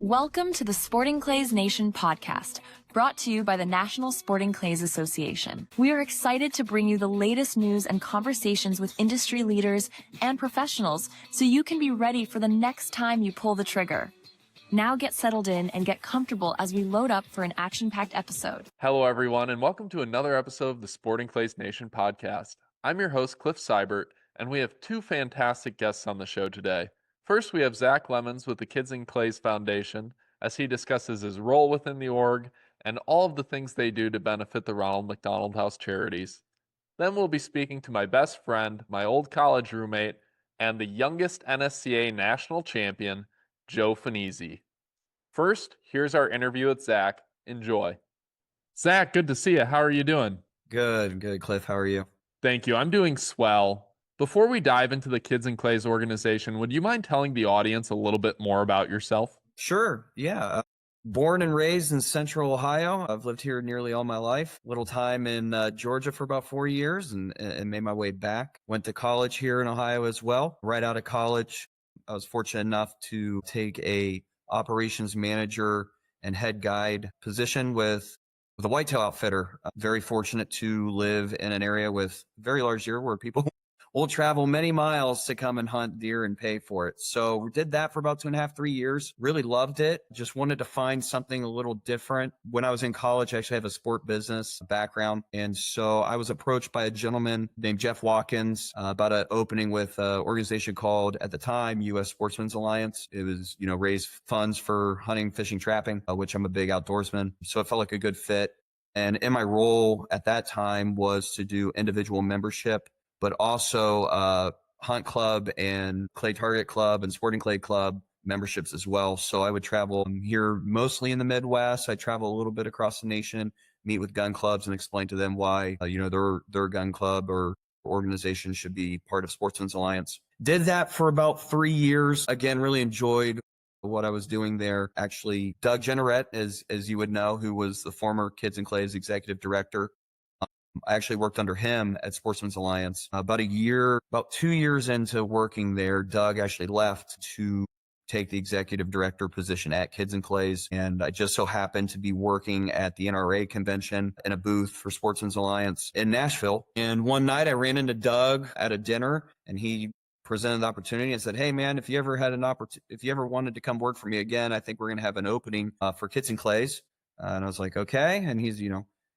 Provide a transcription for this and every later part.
Welcome to the Sporting Clays Nation podcast, brought to you by the National Sporting Clays Association. We are excited to bring you the latest news and conversations with industry leaders and professionals so you can be ready for the next time you pull the trigger. Now get settled in and get comfortable as we load up for an action-packed episode. Hello, everyone, and welcome to another episode of the Sporting Clays Nation podcast. I'm your host, Cliff Seibert, and we have two fantastic guests on the show today. First, we have Zac Lemmon with the Kids in Clays Foundation as he discusses his role within the org and all of the things they do to benefit the Ronald McDonald House charities. Then we'll be speaking to my best friend, my old college roommate, and the youngest NSCA national champion, Joe Fanizzi. First, here's our interview with Zac. Enjoy. Zac, good to see you. How are you doing? Good, Cliff. How are you? Thank you. I'm doing swell. Before we dive into the Kids in Clays organization, would you mind telling the audience a little bit more about yourself? Sure. Yeah. Born and raised in Central Ohio. I've lived here nearly all my life. Little time in Georgia for about 4 years and made my way back. Went to college here in Ohio as well. Right out of college, I was fortunate enough to take a operations manager and head guide position with a whitetail outfitter. Very fortunate to live in an area with very large deer where people will travel many miles to come and hunt deer and pay for it. So we did that for about 2.5, 3 years. Really loved it. Just wanted to find something a little different. When I was in college, I actually have a sport business background. And so I was approached by a gentleman named Jeff Watkins about an opening with an organization called, at the time, U.S. Sportsman's Alliance. It was, raise funds for hunting, fishing, trapping, which I'm a big outdoorsman. So it felt like a good fit. And in my role at that time was to do individual membership, but also Hunt Club and Clay Target Club and Sporting Clay Club memberships as well. So I would travel here mostly in the Midwest. I travel a little bit across the nation, meet with gun clubs and explain to them why, their gun club or organization should be part of Sportsman's Alliance. Did that for about 3 years. Again, really enjoyed what I was doing there. Actually, Doug Generette, as you would know, who was the former Kids in Clays executive director, I actually worked under him at Sportsman's Alliance. About 2 years into working there, Doug actually left to take the executive director position at Kids in Clays. And I just so happened to be working at the NRA convention in a booth for Sportsman's Alliance in Nashville. And one night I ran into Doug at a dinner and he presented the opportunity and said, "Hey man, if you ever wanted to come work for me again, I think we're going to have an opening for Kids in Clays." And I was like, okay. And he's,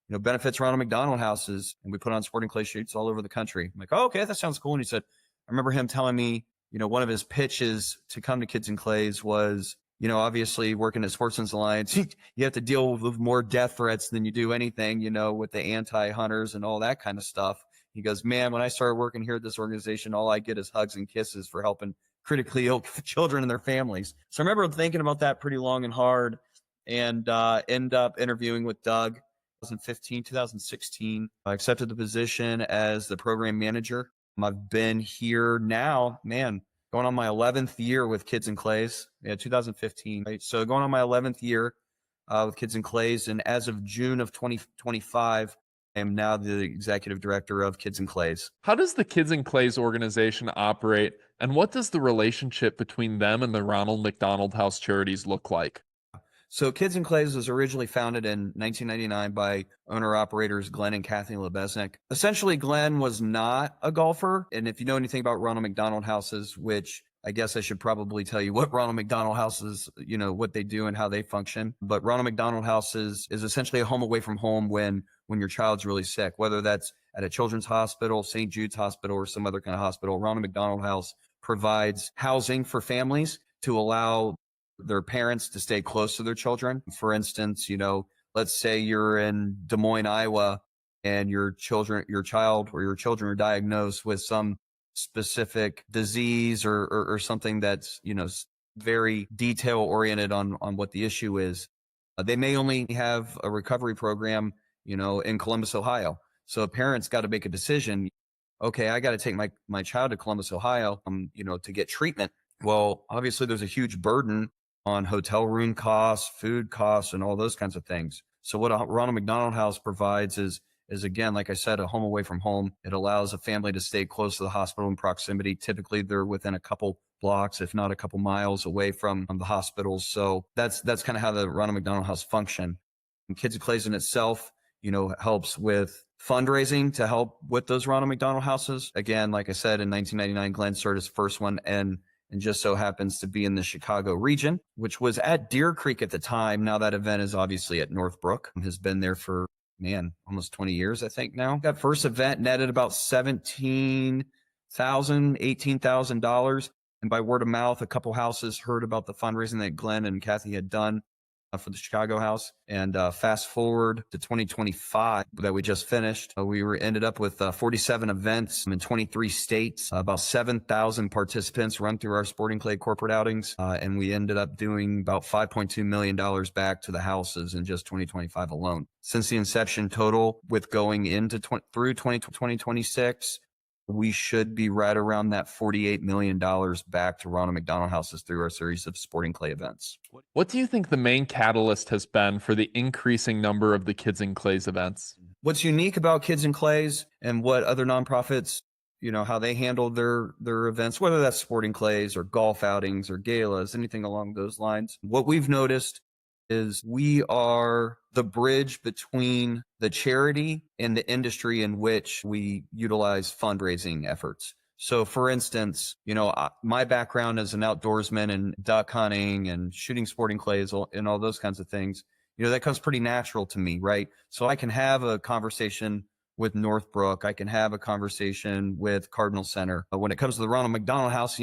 benefits Ronald McDonald houses, and we put on Sporting Clay shoots all over the country. I'm like, oh, okay, that sounds cool. And he said, I remember him telling me, one of his pitches to come to Kids in Clays was, obviously working at Sportsman's Alliance, you have to deal with more death threats than you do anything, with the anti-hunters and all that kind of stuff. He goes, man, when I started working here at this organization, all I get is hugs and kisses for helping critically ill children and their families. So I remember thinking about that pretty long and hard and end up interviewing with Doug. 2016, I accepted the position as the program manager. I've been here now, going on my 11th year with Kids in Clays. 2015. Right? So going on my 11th year with Kids in Clays. And as of June of 2025, I am now the executive director of Kids in Clays. How does the Kids in Clays organization operate, and what does the relationship between them and the Ronald McDonald House charities look like? So Kids in Clays was originally founded in 1999 by owner-operators Glenn and Kathy Lebesnick. Essentially, Glenn was not a golfer. And if you know anything about Ronald McDonald houses, which I guess I should probably tell you what Ronald McDonald House is, what they do and how they function. But Ronald McDonald House is essentially a home away from home when your child's really sick, whether that's at a children's hospital, St. Jude's Hospital, or some other kind of hospital. Ronald McDonald House provides housing for families to allow their parents to stay close to their children. For instance, let's say you're in Des Moines, Iowa, and your children are diagnosed with some specific disease or something that's, very detail oriented on what the issue is. They may only have a recovery program, in Columbus, Ohio. So a parent's got to make a decision. Okay, I got to take my child to Columbus, Ohio, to get treatment. Well, obviously there's a huge burden on hotel room costs, food costs, and all those kinds of things. So what a Ronald McDonald House provides is is, again, like I said, a home away from home. It allows a family to stay close to the hospital in proximity. Typically, they're within a couple blocks, if not a couple miles away from the hospitals. So that's kind of how the Ronald McDonald House function. And Kids and Clays in itself, helps with fundraising to help with those Ronald McDonald Houses. Again, like I said, in 1999, Glenn started his first one and just so happens to be in the Chicago region, which was at Deer Creek at the time. Now that event is obviously at Northbrook, has been there for, almost 20 years, I think now. That first event netted about $17,000, $18,000. And by word of mouth, a couple houses heard about the fundraising that Glenn and Kathy had done for the Chicago house. And fast forward to 2025 that we just finished, we ended up with 47 events in 23 states, about 7,000 participants run through our Sporting Clay corporate outings. And we ended up doing about $5.2 million back to the houses in just 2025 alone. Since the inception total, with going into through 2026, we should be right around that $48 million back to Ronald McDonald Houses through our series of Sporting Clay events. What do you think the main catalyst has been for the increasing number of the Kids and Clays events? What's unique about Kids and Clays and what other nonprofits, how they handle their events, whether that's Sporting Clays or golf outings or galas, anything along those lines. What we've noticed is we are the bridge between the charity and the industry in which we utilize fundraising efforts. So for instance, my background as an outdoorsman and duck hunting and shooting Sporting Clays and all those kinds of things, that comes pretty natural to me, right? So I can have a conversation with Northbrook. I can have a conversation with Cardinal Center. But when it comes to the Ronald McDonald House,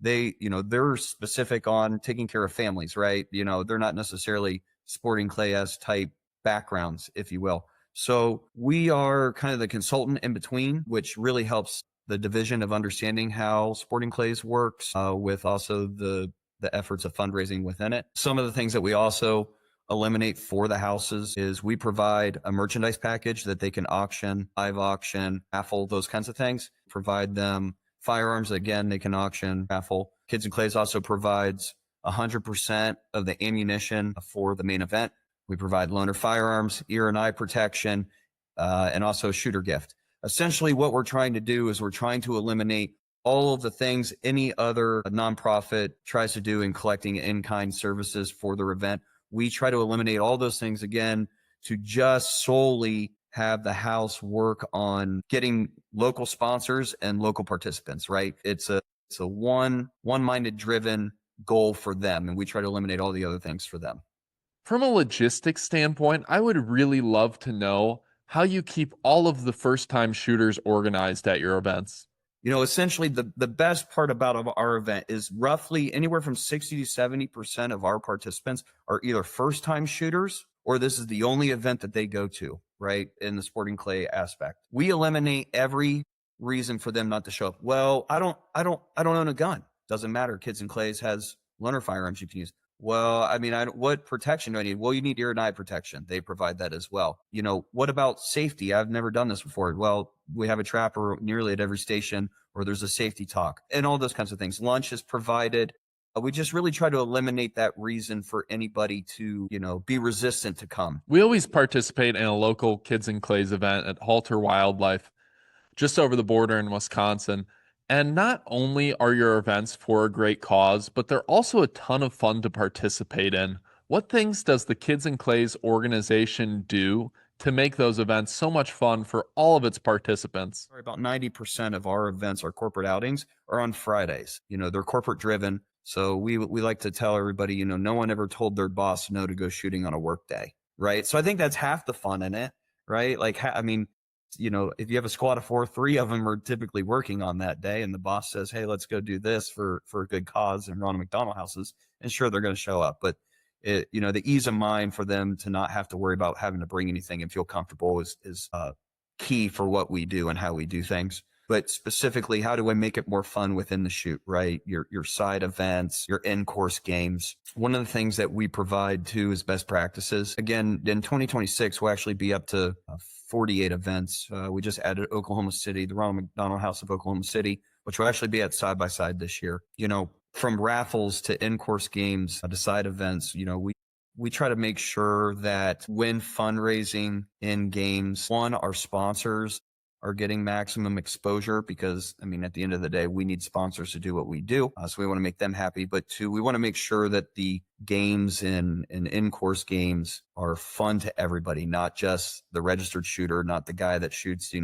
they're specific on taking care of families, right? They're not necessarily Sporting Clay-esque type backgrounds, if you will. So we are kind of the consultant in between, which really helps the division of understanding how Sporting Clays works, with also the efforts of fundraising within it. Some of the things that we also eliminate for the houses is we provide a merchandise package that they can auction, live auction, raffle, those kinds of things. Provide them firearms, again, they can auction, raffle. Kids and Clays also provides 100% of the ammunition for the main event. We provide loaner firearms, ear and eye protection, and also a shooter gift. Essentially, what we're trying to do is we're trying to eliminate all of the things any other nonprofit tries to do in collecting in-kind services for their event. We try to eliminate all those things, again, to just solely have the house work on getting local sponsors and local participants, right? It's a one-minded driven goal for them, and we try to eliminate all the other things for them. From a logistics standpoint, I would really love to know how you keep all of the first-time shooters organized at your events. Essentially the best part about our event is roughly anywhere from 60 to 70% of our participants are either first-time shooters or this is the only event that they go to, right? In the Sporting Clay aspect. We eliminate every reason for them not to show up. Well, I don't own a gun. Doesn't matter. Kids and Clays has loaner firearms you can use. Well, what protection do I need? Well, you need ear and eye protection. They provide that as well. What about safety? I've never done this before. Well, we have a trapper nearly at every station, or there's a safety talk and all those kinds of things. Lunch is provided. We just really try to eliminate that reason for anybody to, be resistant to come. We always participate in a local Kids and Clays event at Halter Wildlife, just over the border in Wisconsin. And not only are your events for a great cause, but they're also a ton of fun to participate in. What things does the Kids and Clays organization do to make those events so much fun for all of its participants? About 90% of our events, our corporate outings, are on Fridays. They're corporate driven. So we like to tell everybody, no one ever told their boss no to go shooting on a work day, right? So I think that's half the fun in it, right? If you have a squad of 4, 3 of them are typically working on that day, and the boss says, hey, let's go do this for a good cause in Ronald McDonald Houses, and sure, they're going to show up. But the ease of mind for them to not have to worry about having to bring anything and feel comfortable is key for what we do and how we do things. But specifically, how do I make it more fun within the shoot, right? Your side events, your in-course games. One of the things that we provide too is best practices. Again, in 2026, we'll actually be up to 48 events. We just added Oklahoma City, the Ronald McDonald House of Oklahoma City, which will actually be at side by side this year. From raffles to in-course games to side events, we try to make sure that when fundraising in games, one, our sponsors are getting maximum exposure because, I mean, at the end of the day, we need sponsors to do what we do. So we want to make them happy. But two, we want to make sure that the games and in-course games are fun to everybody, not just the registered shooter, not the guy that shoots,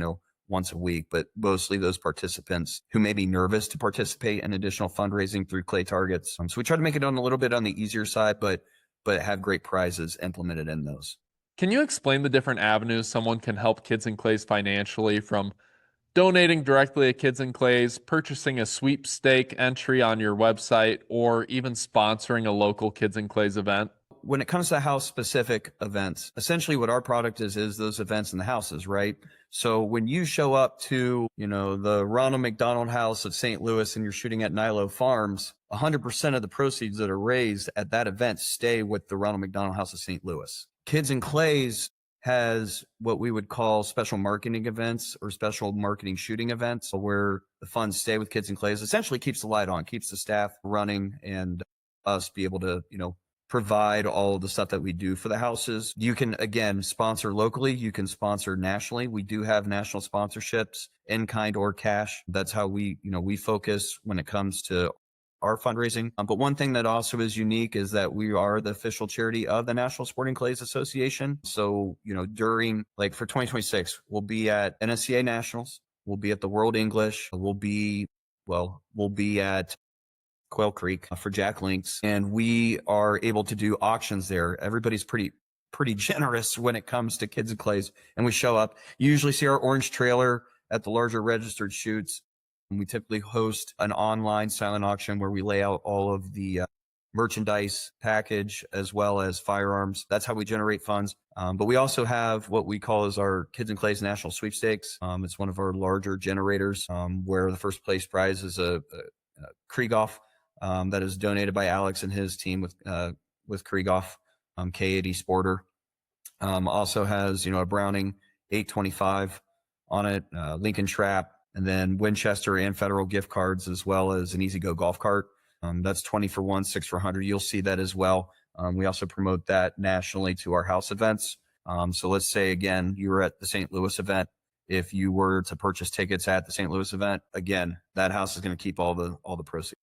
once a week, but mostly those participants who may be nervous to participate in additional fundraising through clay targets. So we try to make it a little bit on the easier side, but have great prizes implemented in those. Can you explain the different avenues someone can help Kids in Clays financially, from donating directly to Kids in Clays, purchasing a sweepstake entry on your website, or even sponsoring a local Kids in Clays event? When it comes to house-specific events, essentially what our product is those events in the houses, right? So when you show up to, the Ronald McDonald House of St. Louis and you're shooting at Nilo Farms, 100% of the proceeds that are raised at that event stay with the Ronald McDonald House of St. Louis. Kids in Clays has what we would call special marketing events or special marketing shooting events where the funds stay with Kids in Clays. Essentially keeps the light on, keeps the staff running, and us be able to, provide all of the stuff that we do for the houses. You can, again, sponsor locally. You can sponsor nationally. We do have national sponsorships in kind or cash. That's how we focus when it comes to our fundraising. But one thing that also is unique is that we are the official charity of the National Sporting Clays Association. So, during, for 2026, we'll be at NSCA Nationals. We'll be at the World English. We'll be at Quail Creek for Jack Links, and we are able to do auctions there. Everybody's pretty generous when it comes to Kids in Clays, and we show up. You usually see our orange trailer at the larger registered shoots. And we typically host an online silent auction where we lay out all of the merchandise package as well as firearms. That's how we generate funds. But we also have what we call as our Kids in Clays National Sweepstakes. It's one of our larger generators where the first place prize is a Krieghoff that is donated by Alex and his team with Krieghoff, K80 Sporter. Also has, a Browning 825 on it, Lincoln Trap, and then Winchester and Federal gift cards, as well as an Easy Go golf cart. That's 20 for 1, 6 for 100. You'll see that as well. We also promote that nationally to our house events. So let's say, again, you were at the St. Louis event. If you were to purchase tickets at the St. Louis event, again, that house is going to keep all the proceeds.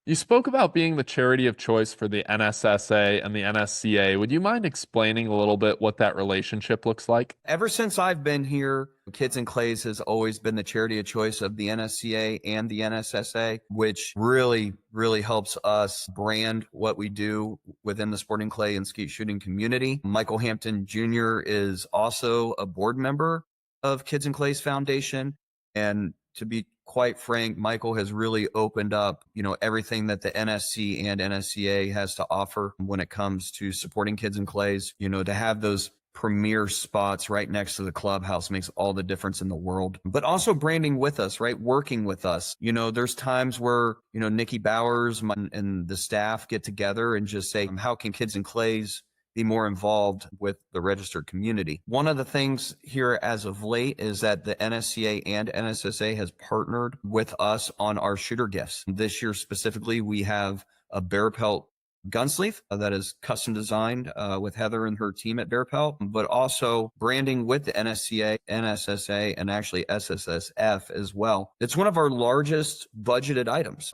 You spoke about being the charity of choice for the NSSA and the NSCA. Would you mind explaining a little bit what that relationship looks like? Ever since I've been here, Kids in Clays has always been the charity of choice of the NSCA and the NSSA, which really, really helps us brand what we do within the sporting clay and skeet shooting community. Michael Hampton Jr. is also a board member of Kids in Clays Foundation. And to be quite frank, Michael has really opened up, everything that the NSC and NSCA has to offer when it comes to supporting Kids in Clays. To have those premier spots right next to the clubhouse makes all the difference in the world. But also branding with us, right? Working with us. There's times where, Nikki Bowers and the staff get together and just say, how can Kids in Clays be more involved with the registered community? One of the things here as of late is that the NSCA and NSSA has partnered with us on our shooter gifts. This year specifically, we have a bear pelt gun sleeve that is custom designed with Heather and her team at Bear Pelt, but also branding with the NSCA, NSSA, and actually SSSF as well. It's one of our largest budgeted items.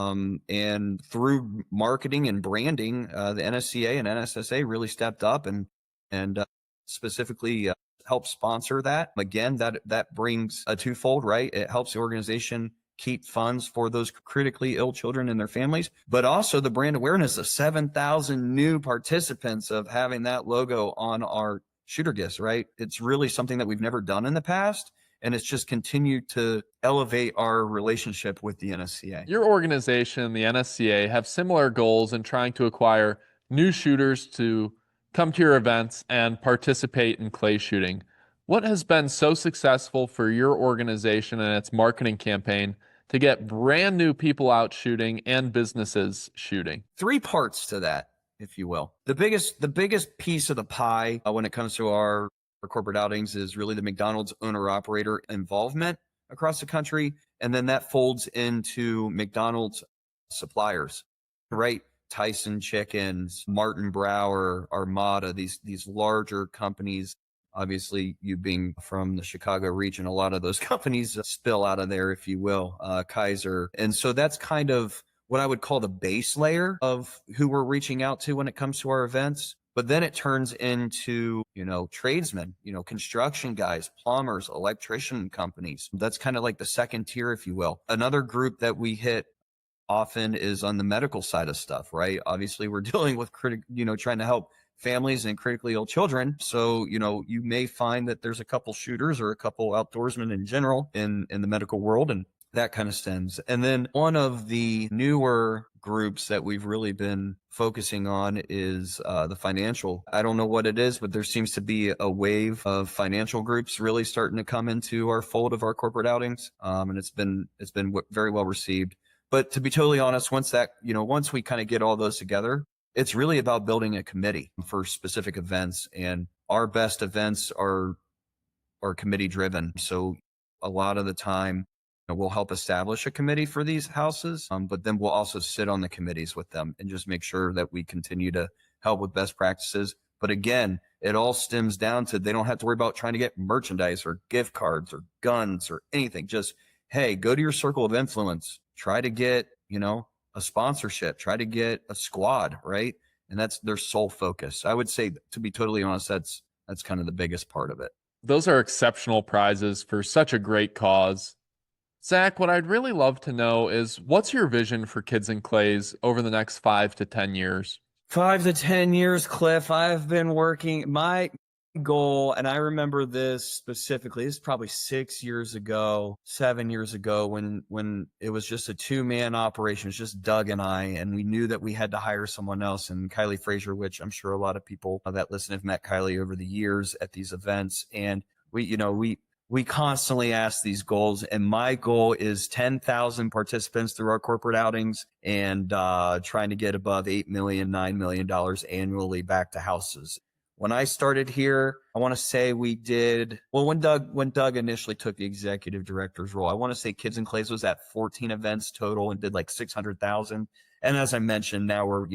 And through marketing and branding, the NSCA and NSSA really stepped up and specifically helped sponsor that. Again, that brings a twofold, right? It helps the organization keep funds for those critically ill children and their families, but also the brand awareness of 7,000 new participants of having that logo on our shooter gifts, right? It's really something that we've never done in the past, and it's just continued to elevate our relationship with the NSCA. Your organization and the NSCA have similar goals in trying to acquire new shooters to come to your events and participate in clay shooting. What has been so successful for your organization and its marketing campaign to get brand new people out shooting and businesses shooting? 3 parts to that, if you will. The biggest piece of the pie when it comes to our corporate outings is really the McDonald's owner-operator involvement across the country. And then that folds into McDonald's suppliers, right? Tyson Chickens, Martin Brower, Armada, these larger companies. Obviously, you being from the Chicago region, a lot of those companies spill out of there, if you will, Kaiser. And so that's kind of what I would call the base layer of who we're reaching out to when it comes to our events. But then it turns into, tradesmen, construction guys, plumbers, electrician companies. That's kind of like the second tier, if you will. Another group that we hit often is on the medical side of stuff, right? Obviously, we're dealing with trying to help families and critically ill children. So, you may find that there's a couple shooters or a couple outdoorsmen in general in the medical world, and that kind of stems. And then one of the newer groups that we've really been focusing on is the financial. I don't know what it is, but there seems to be a wave of financial groups really starting to come into our fold of our corporate outings, and it's been very well received. But to be totally honest, once we kind of get all those together, it's really about building a committee for specific events, and our best events are committee driven. So a lot of the time, we'll help establish a committee for these houses, but then we'll also sit on the committees with them and just make sure that we continue to help with best practices. But again, it all stems down to they don't have to worry about trying to get merchandise or gift cards or guns or anything. Just, hey, go to your circle of influence, try to get, a sponsorship, try to get a squad, right? And that's their sole focus. I would say, to be totally honest, that's kind of the biggest part of it. Those are exceptional prizes for such a great cause. Zac, what I'd really love to know is what's your vision for Kids and Clays over the next 5 to 10 years? 5 to 10 years, Cliff. I've been working my goal, and I remember this specifically. This is probably 7 years ago, when it was just a 2-man operation. It's just Doug and I, and we knew that we had to hire someone else, and Kylie Frazier, which I'm sure a lot of people that listen have met Kylie over the years at these events. And we constantly ask these goals, and my goal is 10,000 participants through our corporate outings and trying to get above $8 million, $9 million annually back to houses. When I started here, I want to say we did, well, when Doug initially took the executive director's role, I want to say Kids and Clays was at 14 events total and did like 600,000. And as I mentioned, now we're,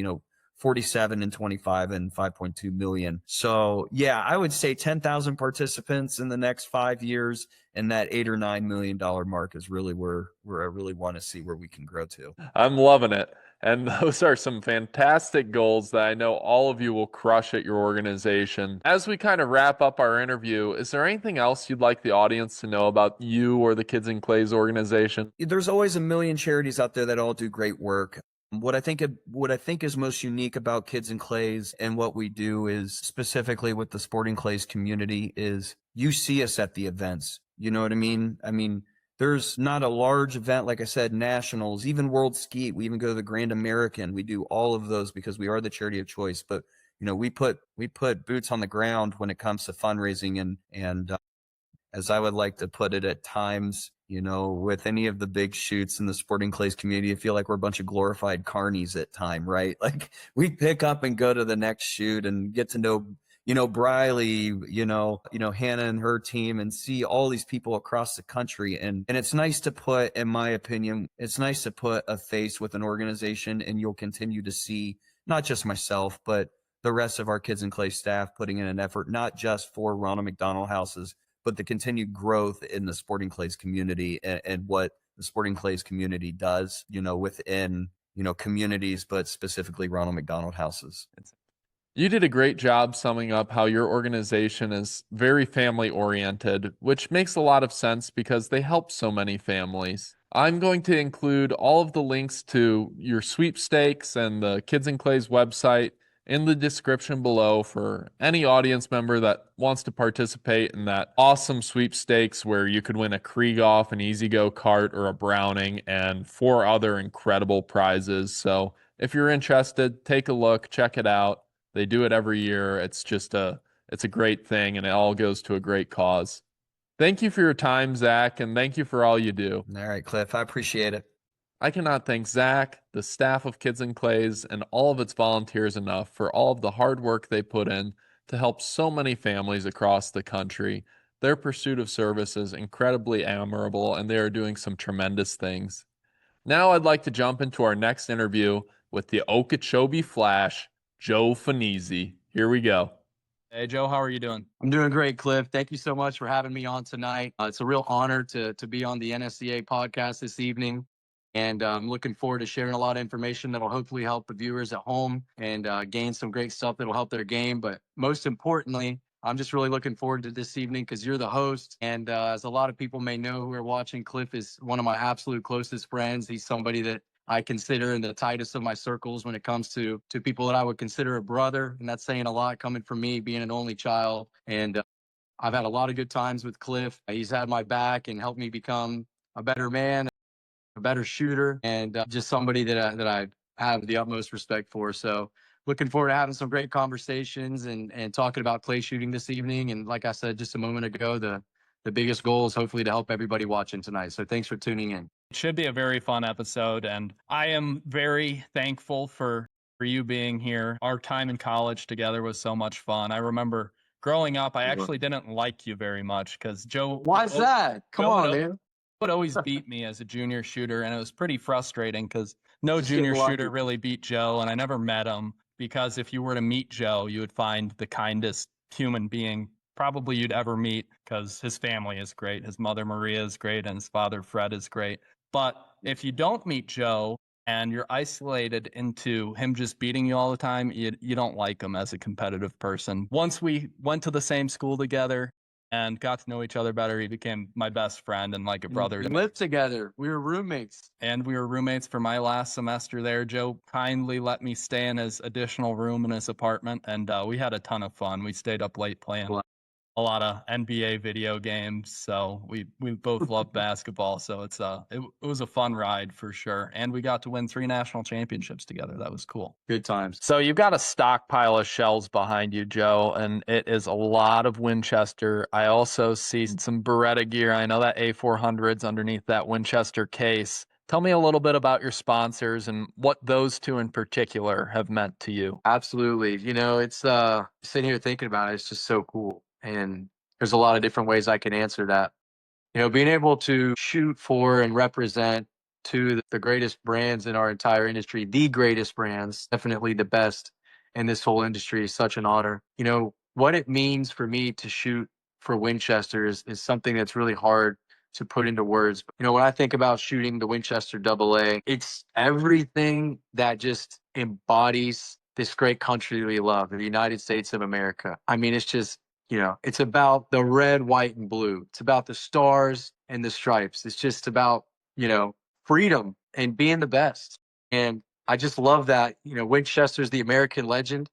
47 and 25 and 5.2 million. So yeah, I would say 10,000 participants in the next 5 years, and that $8 or $9 million mark is really where I really want to see where we can grow to. I'm loving it. And those are some fantastic goals that I know all of you will crush at your organization. As we kind of wrap up our interview, is there anything else you'd like the audience to know about you or the Kids and Clays organization? There's always a million charities out there that all do great work. What I think is most unique about Kids and Clays and what we do is specifically with the Sporting Clays community is you see us at the events. You know what I mean? I mean, there's not a large event, like I said, nationals, even World Skeet. We even go to the Grand American. We do all of those because we are the charity of choice. But, we put boots on the ground when it comes to fundraising and as I would like to put it at times, with any of the big shoots in the Sporting Clays community, I feel like we're a bunch of glorified carnies at time, right? Like we pick up and go to the next shoot and get to know, Briley, Hannah and her team, and see all these people across the country. And it's nice to put, in my opinion, it's nice to put a face with an organization, and you'll continue to see not just myself, but the rest of our Kids and Clay staff putting in an effort, not just for Ronald McDonald Houses, but the continued growth in the Sporting Clays community and what the Sporting Clays community does, within, communities, but specifically Ronald McDonald Houses. You did a great job summing up how your organization is very family oriented, which makes a lot of sense because they help so many families. I'm going to include all of the links to your sweepstakes and the Kids and Clays website in the description below for any audience member that wants to participate in that awesome sweepstakes where you could win a Krieghoff, an Easy Go kart, or a Browning, and 4 other incredible prizes. So if you're interested, take a look, check it out. They do it every year. It's a great thing, and it all goes to a great cause. Thank you for your time, Zac, and thank you for all you do. All right, Cliff, I appreciate it. I cannot thank Zac, the staff of Kids and Clays, and all of its volunteers enough for all of the hard work they put in to help so many families across the country. Their pursuit of service is incredibly admirable, and they are doing some tremendous things. Now I'd like to jump into our next interview with the Okeechobee Flash, Joe Fanizzi. Here we go. Hey, Joe, how are you doing? I'm doing great, Cliff. Thank you so much for having me on tonight. It's a real honor to be on the NSCA podcast this evening. And I'm looking forward to sharing a lot of information that'll hopefully help the viewers at home and gain some great stuff that'll help their game. But most importantly, I'm just really looking forward to this evening because you're the host. And as a lot of people may know who are watching, Cliff is one of my absolute closest friends. He's somebody that I consider in the tightest of my circles when it comes to people that I would consider a brother. And that's saying a lot coming from me being an only child. And I've had a lot of good times with Cliff. He's had my back and helped me become a better man, a better shooter, and just somebody that I have the utmost respect for. So looking forward to having some great conversations and talking about clay shooting this evening. And like I said just a moment ago, the biggest goal is hopefully to help everybody watching tonight. So thanks for tuning in. It should be a very fun episode, and I am very thankful for you being here. Our time in college together was so much fun. I remember growing up, I actually didn't like you very much because Joe. Why's that? Come on, man. Would always beat me as a junior shooter, and it was pretty frustrating because no Just junior getting lucky. shooter really beat Joe, and I never met him because if you were to meet Joe, you would find the kindest human being probably you'd ever meet because his family is great. His mother, Maria, is great, and his father, Fred, is great. But if you don't meet Joe and you're isolated into him just beating you all the time, you don't like him as a competitive person. Once we went to the same school together and got to know each other better, he became my best friend and like a brother. We lived together. We were roommates. And we were roommates for my last semester there. Joe kindly let me stay in his additional room in his apartment, and we had a ton of fun. We stayed up late playing a lot of NBA video games. So we both love basketball. So it was a fun ride for sure. And we got to win 3 national championships together. That was cool. Good times. So you've got a stockpile of shells behind you, Joe, and it is a lot of Winchester. I also see some Beretta gear. I know that A400's underneath that Winchester case. Tell me a little bit about your sponsors and what those two in particular have meant to you. Absolutely. You know, it's sitting here thinking about it, it's just so cool. And there's a lot of different ways I can answer that. You know, being able to shoot for and represent two of the greatest brands in our entire industry, the greatest brands, definitely the best in this whole industry, is such an honor. You know, what it means for me to shoot for Winchester is something that's really hard to put into words. You know, when I think about shooting the Winchester AA, it's everything that just embodies this great country we love, the United States of America. I mean, it's just, you know, it's about the red, white, and blue. It's about the stars and the stripes. It's just about, you know, freedom and being the best. And I just love that, you know, Winchester's the American legend,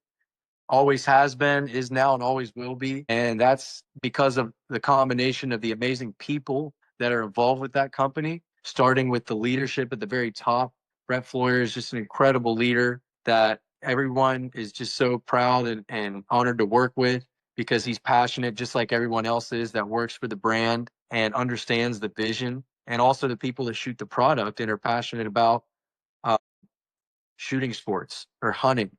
always has been, is now, and always will be. And that's because of the combination of the amazing people that are involved with that company, starting with the leadership at the very top. Brett Floyer is just an incredible leader that everyone is just so proud and honored to work with, because he's passionate just like everyone else is that works for the brand and understands the vision, and also the people that shoot the product and are passionate about shooting sports or hunting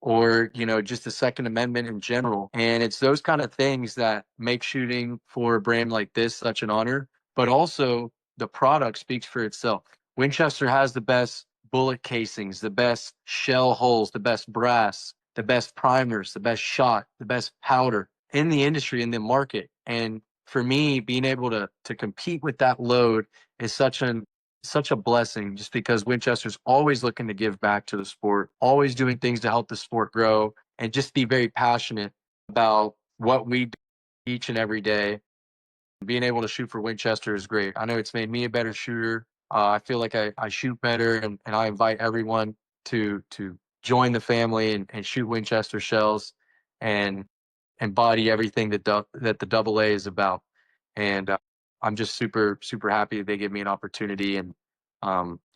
or, you know, just the Second Amendment in general. And it's those kind of things that make shooting for a brand like this such an honor, but also the product speaks for itself. Winchester has the best bullet casings, the best shell holes, the best brass, the best primers, the best shot, the best powder in the industry, in the market. And for me, being able to compete with that load is such a blessing, just because Winchester's always looking to give back to the sport, always doing things to help the sport grow, and just be very passionate about what we do each and every day. Being able to shoot for Winchester is great. I know it's made me a better shooter. I feel like I shoot better, and I invite everyone to join the family and shoot Winchester shells and embody everything that the AA is about. And I'm just super, super happy that they give me an opportunity, and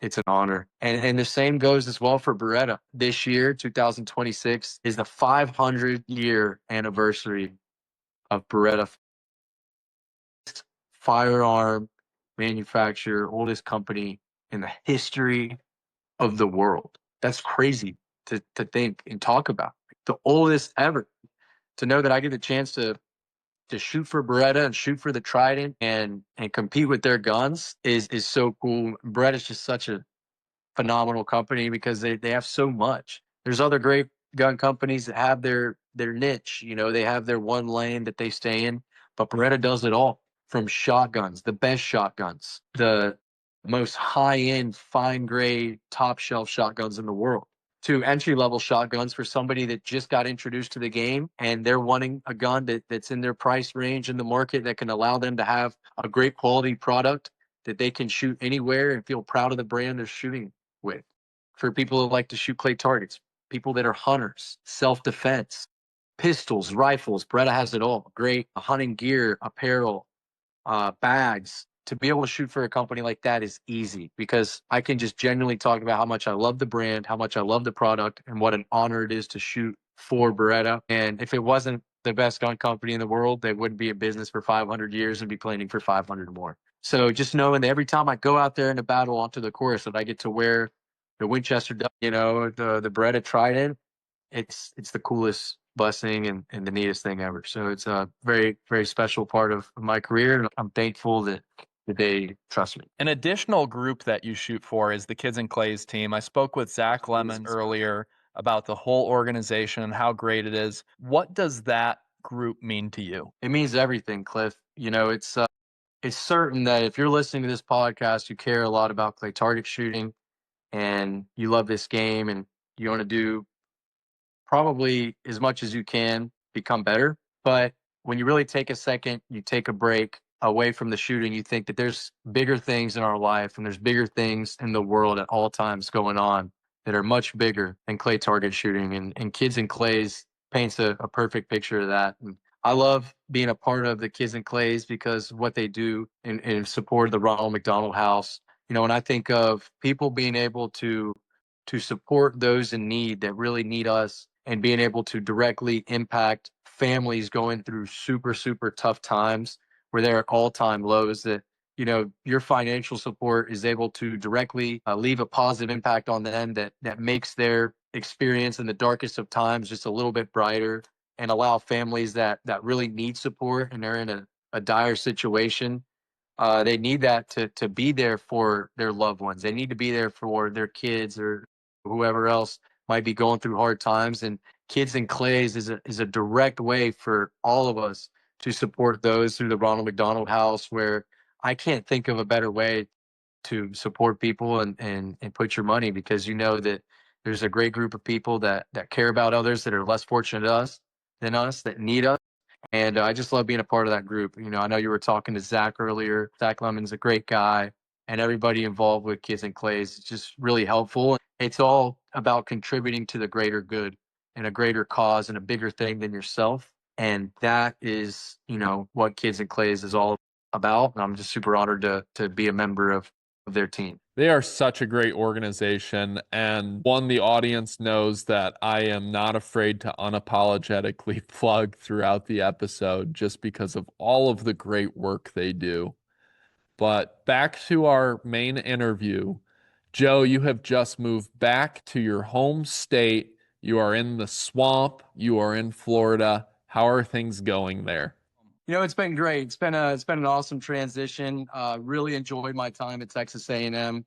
it's an honor. And the same goes as well for Beretta. This year, 2026, is the 500-year anniversary of Beretta. Firearm manufacturer, oldest company in the history of the world. That's crazy to think and talk about. The oldest ever. To know that I get the chance to shoot for Beretta and shoot for the Trident and compete with their guns is so cool. Beretta's just such a phenomenal company because they have so much. There's other great gun companies that have their niche. They have their one lane that they stay in, but Beretta does it all, from shotguns, the best shotguns, the most high-end, fine-grade, top-shelf shotguns in the world, to entry-level shotguns for somebody that just got introduced to the game and they're wanting a gun that's in their price range in the market that can allow them to have a great quality product that they can shoot anywhere and feel proud of the brand they're shooting with. For people that like to shoot clay targets, people that are hunters, self-defense, pistols, rifles, Beretta has it all. Great hunting gear, apparel, bags. To be able to shoot for a company like that is easy because I can just genuinely talk about how much I love the brand, how much I love the product, and what an honor it is to shoot for Beretta. And if it wasn't the best gun company in the world, they wouldn't be in business for 500 years and be planning for 500 more. So just knowing that every time I go out there in a battle onto the course that I get to wear the Winchester, the Beretta Trident, it's the coolest blessing and the neatest thing ever. So it's a very, very special part of my career. And I'm thankful that they trust me. An additional group that you shoot for is the Kids and Clays team. I spoke with Zac Lemmon earlier about the whole organization and how great it is. What does that group mean to you? It means everything, Cliff. It's certain that if you're listening to this podcast, you care a lot about clay target shooting and you love this game and you want to do probably as much as you can become better. But when you really take a second, you take a break away from the shooting, you think that there's bigger things in our life and there's bigger things in the world at all times going on that are much bigger than clay target shooting. And Kids and Clays paints a perfect picture of that. And I love being a part of the Kids and Clays because what they do in support of the Ronald McDonald House. When I think of people being able to support those in need that really need us and being able to directly impact families going through super, super tough times where they're at all-time lows, that your financial support is able to directly leave a positive impact on them that makes their experience in the darkest of times just a little bit brighter, and allow families that really need support and they're in a dire situation. They need that to be there for their loved ones. They need to be there for their kids or whoever else might be going through hard times. And Kids and Clays is a direct way for all of us to support those through the Ronald McDonald House, where I can't think of a better way to support people and put your money, because you know that there's a great group of people that care about others that are less fortunate than us, that need us. And I just love being a part of that group. I know you were talking to Zac earlier. Zac Lemmon's a great guy, and everybody involved with Kids and Clays is just really helpful. It's all about contributing to the greater good and a greater cause and a bigger thing than yourself. And that is, what Kids and Clays is all about. And I'm just super honored to be a member of their team. They are such a great organization, and one the audience knows that I am not afraid to unapologetically plug throughout the episode just because of all of the great work they do. But back to our main interview. Joe, you have just moved back to your home state. You are in the swamp. You are in Florida. How are things going there? It's been great. It's been an awesome transition. Really enjoyed my time at Texas A&M.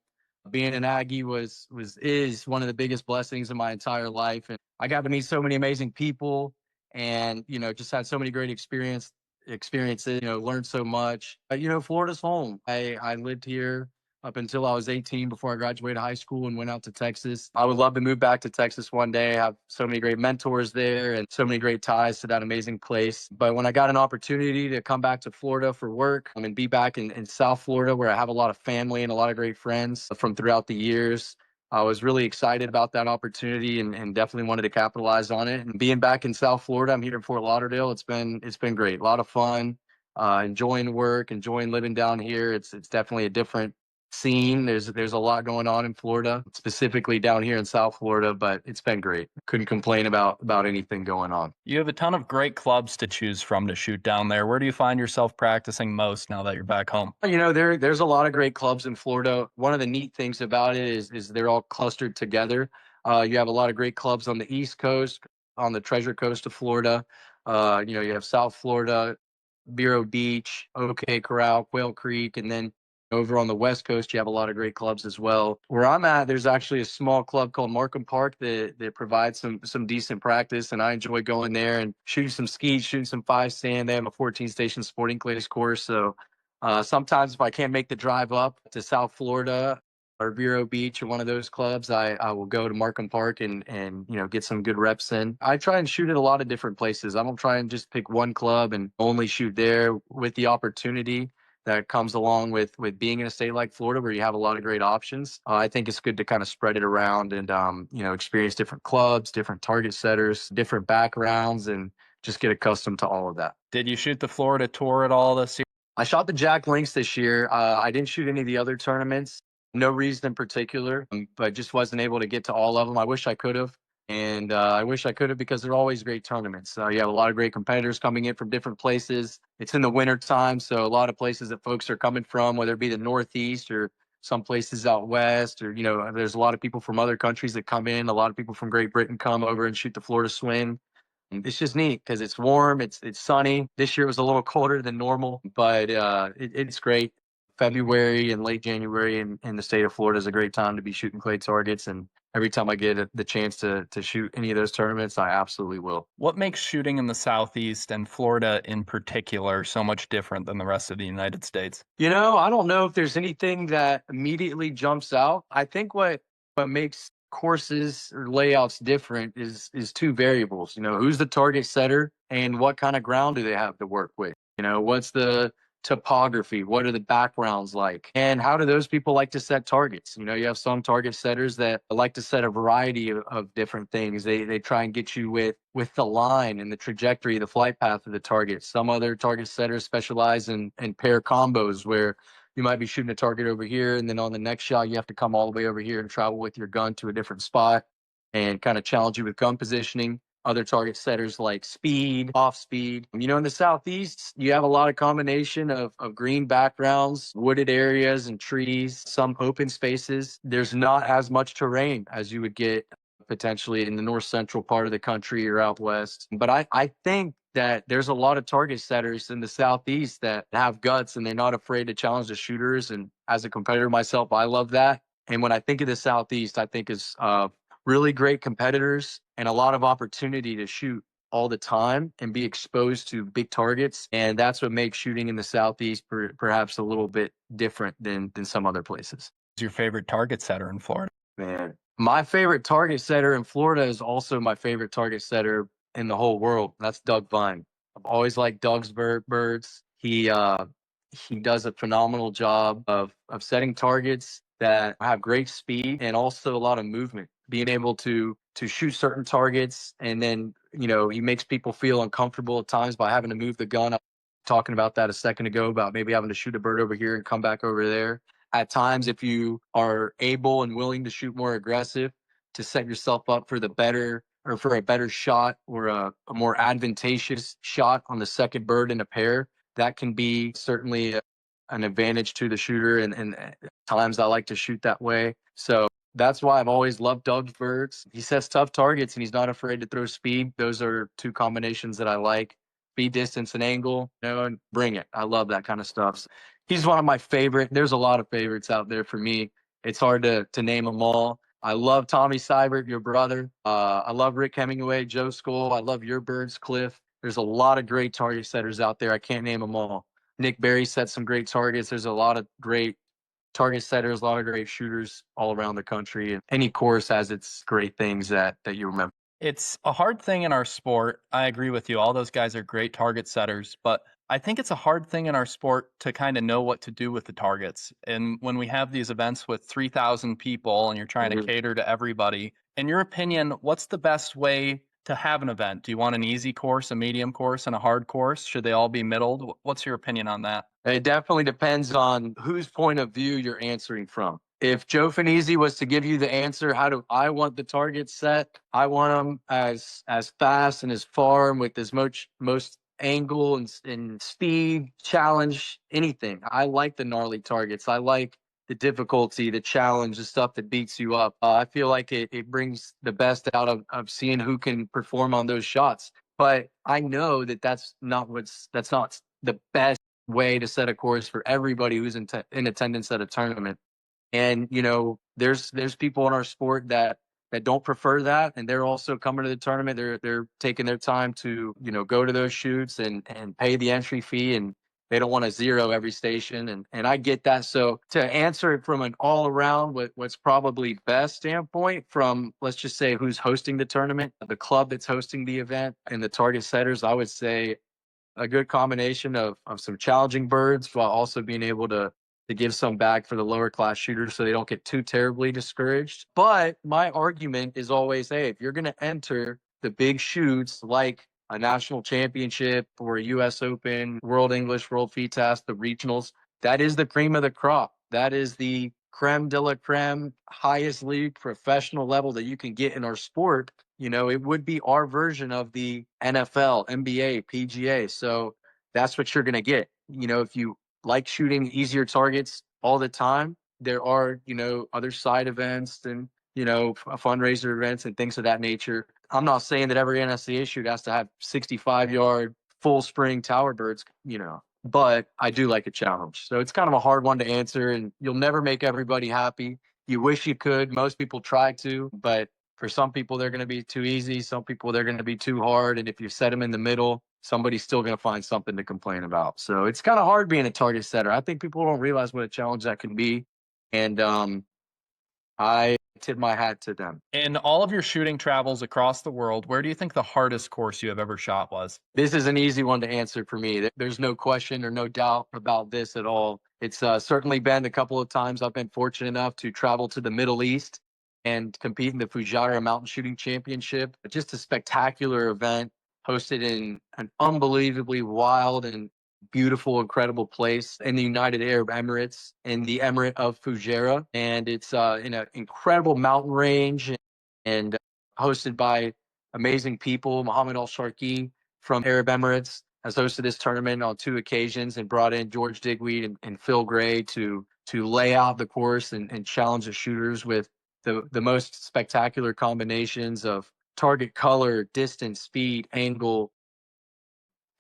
Being an Aggie is one of the biggest blessings in my entire life, and I got to meet so many amazing people, and just had so many great experiences. Learned so much. Florida's home. I lived here up until I was 18 before I graduated high school and went out to Texas. I would love to move back to Texas one day. I have so many great mentors there and so many great ties to that amazing place. But when I got an opportunity to come back to Florida for work and be back in South Florida, where I have a lot of family and a lot of great friends from throughout the years, I was really excited about that opportunity and definitely wanted to capitalize on it. And being back in South Florida, I'm here in Fort Lauderdale. It's been great. A lot of fun, enjoying work, enjoying living down here. It's definitely a different scene. There's a lot going on in Florida, specifically down here in South Florida, but it's been great. Couldn't complain about anything going on. You have a ton of great clubs to choose from to shoot down there. Where do you find yourself practicing most now that you're back home? There's a lot of great clubs in Florida. One of the neat things about it is they're all clustered together. You have a lot of great clubs on the East Coast, on the Treasure Coast of Florida. You have South Florida, Vero Beach, OK Corral, Quail Creek, and then Over on the West Coast, you have a lot of great clubs as well. Where I'm at, there's actually a small club called Markham Park that provides some decent practice, and I enjoy going there and shooting some skeet, shooting some 5 sand. They have a 14-station sporting clays course. So sometimes if I can't make the drive up to South Florida or Vero Beach or one of those clubs, I will go to Markham Park and get some good reps in. I try and shoot at a lot of different places. I don't try and just pick one club and only shoot there, with the opportunity that comes along with being in a state like Florida where you have a lot of great options. I think it's good to kind of spread it around and experience different clubs, different target setters, different backgrounds, and just get accustomed to all of that. Did you shoot the Florida Tour at all this year? I shot the Jack Links this year. I didn't shoot any of the other tournaments. No reason in particular, but just wasn't able to get to all of them. I wish I could have. And I wish I could have, because they're always great tournaments. You have a lot of great competitors coming in from different places. It's in the winter time, so a lot of places that folks are coming from, whether it be the Northeast or some places out west, or there's a lot of people from other countries that come in. A lot of people from Great Britain come over and shoot the Florida Swing. It's just neat because it's warm, it's sunny. This year was a little colder than normal, but it's great. February and late January in the state of Florida is a great time to be shooting clay targets, and every time I get the chance to shoot any of those tournaments, I absolutely will. What makes shooting in the Southeast and Florida in particular so much different than the rest of the United States? I don't know if there's anything that immediately jumps out. I think what makes courses or layouts different is two variables. Who's the target setter and what kind of ground do they have to work with? What's the topography? What are the backgrounds like? And how do those people like to set targets? You have some target setters that like to set a variety of different things. They try and get you with the line and the trajectory, the flight path of the target. Some other target setters specialize in pair combos, where you might be shooting a target over here, and then on the next shot, you have to come all the way over here and travel with your gun to a different spot and kind of challenge you with gun positioning. Other target setters like speed, off speed. In the Southeast, you have a lot of combination of green backgrounds, wooded areas and trees, some open spaces. There's not as much terrain as you would get potentially in the north central part of the country or out west. But I think that there's a lot of target setters in the Southeast that have guts, and they're not afraid to challenge the shooters. And as a competitor myself, I love that. And when I think of the Southeast, I think is really great competitors and a lot of opportunity to shoot all the time and be exposed to big targets. And that's what makes shooting in the Southeast perhaps a little bit different than some other places. Who's your favorite target setter in Florida? Man, my favorite target setter in Florida is also my favorite target setter in the whole world. That's Doug Vine. I've always liked Doug's birds. He does a phenomenal job of setting targets that have great speed and also a lot of movement. Being able to shoot certain targets, and then he makes people feel uncomfortable at times by having to move the gun. I was talking about that a second ago, about maybe having to shoot a bird over here and come back over there. At times, if you are able and willing to shoot more aggressive, to set yourself up for a better shot, or a more advantageous shot on the second bird in a pair, that can be certainly an advantage to the shooter. And at times I like to shoot that way. So that's why I've always loved Doug's birds. He sets tough targets and he's not afraid to throw speed. Those are two combinations that I like. Speed, distance, and angle, and bring it. I love that kind of stuff. So he's one of my favorite. There's a lot of favorites out there for me. It's hard to name them all. I love Tommy Seibert, your brother. I love Rick Hemingway, Joe Skoll. I love your birds, Cliff. There's a lot of great target setters out there. I can't name them all. Nick Berry set some great targets. There's a lot of great target setters, a lot of great shooters all around the country. And any course has its great things that you remember. It's a hard thing in our sport. I agree with you. All those guys are great target setters, but I think it's a hard thing in our sport to kind of know what to do with the targets. And when we have these events with 3,000 people and you're trying to cater to everybody, in your opinion, what's the best way to have an event? Do you want an easy course, a medium course, and a hard course? Should they all be middled? What's your opinion on that? It definitely depends on whose point of view you're answering from. If Joe Fanizzi was to give you the answer, how do I want the target set? I want them as fast and as far and with as most angle and speed, challenge, anything. I like the gnarly targets. I like the difficulty, the challenge, the stuff that beats you up. I feel like it brings the best out of seeing who can perform on those shots. But I know that's not the best way to set a course for everybody who's in attendance at a tournament. And, there's people in our sport that don't prefer that. And they're also coming to the tournament. They're taking their time to, go to those shoots and pay the entry fee, and they don't want to zero every station. And I get that. So to answer it from an all around what's probably best standpoint from, let's just say, who's hosting the tournament, the club that's hosting the event, and the target setters, I would say a good combination of some challenging birds while also being able to give some back for the lower class shooters so they don't get too terribly discouraged. But my argument is always, hey, if you're going to enter the big shoots like a national championship or a US Open, World English, World FITAS, the regionals, that is the cream of the crop. That is the creme de la creme, highest league professional level that you can get in our sport. It would be our version of the NFL, NBA, PGA. So that's what you're going to get. If you like shooting easier targets all the time, there are, other side events and, fundraiser events and things of that nature. I'm not saying that every NSCA shoot has to have 65-yard full spring tower birds, but I do like a challenge. So it's kind of a hard one to answer, and you'll never make everybody happy. You wish you could. Most people try to, but for some people, they're going to be too easy. Some people, they're going to be too hard. And if you set them in the middle, somebody's still going to find something to complain about. So it's kind of hard being a target setter. I think people don't realize what a challenge that can be. And I tip my hat to them. In all of your shooting travels across the world, where do you think the hardest course you have ever shot was? This is an easy one to answer for me. There's no question or no doubt about this at all. It's certainly been a couple of times I've been fortunate enough to travel to the Middle East and compete in the Fujairah Mountain Shooting Championship. Just a spectacular event hosted in an unbelievably wild and beautiful, incredible place in the United Arab Emirates, in the Emirate of Fujairah. And it's in an incredible mountain range and hosted by amazing people. Mohammed Al Sharqi from Arab Emirates has hosted this tournament on 2 occasions and brought in George Digweed and Phil Gray to lay out the course and challenge the shooters with the most spectacular combinations of target color, distance, speed, angle,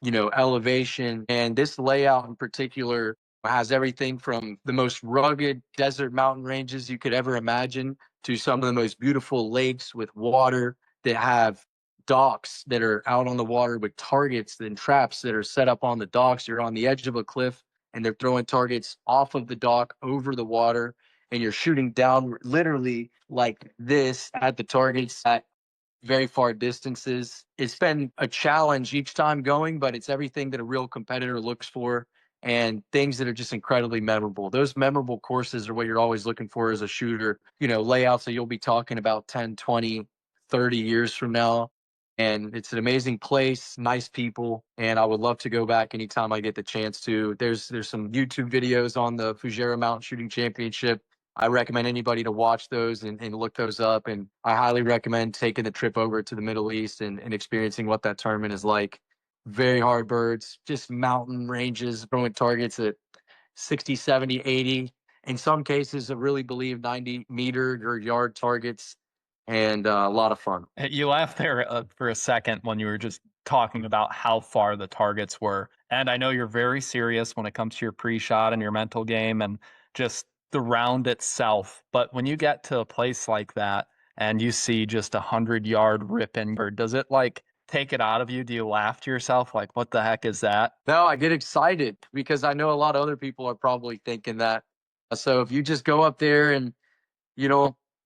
elevation. And this layout in particular has everything from the most rugged desert mountain ranges you could ever imagine to some of the most beautiful lakes with water that have docks that are out on the water with targets and traps that are set up on the docks. You're on the edge of a cliff and they're throwing targets off of the dock over the water, and you're shooting down literally like this at the targets at very far distances. It's been a challenge each time going, but it's everything that a real competitor looks for and things that are just incredibly memorable. Those memorable courses are what you're always looking for as a shooter, layouts that you'll be talking about 10, 20, 30 years from now. And it's an amazing place, nice people, and I would love to go back anytime I get the chance to. There's some YouTube videos on the Fujairah Mountain Shooting Championship. I recommend anybody to watch those and look those up. And I highly recommend taking the trip over to the Middle East and experiencing what that tournament is like. Very hard birds, just mountain ranges, throwing targets at 60, 70, 80. In some cases, I really believe 90-meter or yard targets, and a lot of fun. You laughed there for a second when you were just talking about how far the targets were. And I know you're very serious when it comes to your pre-shot and your mental game and just the round itself. But when you get to a place like that and you see just 100-yard ripping bird, does it take it out of you? Do you laugh to yourself like, what the heck is that? No, I get excited because I know a lot of other people are probably thinking that. So if you just go up there and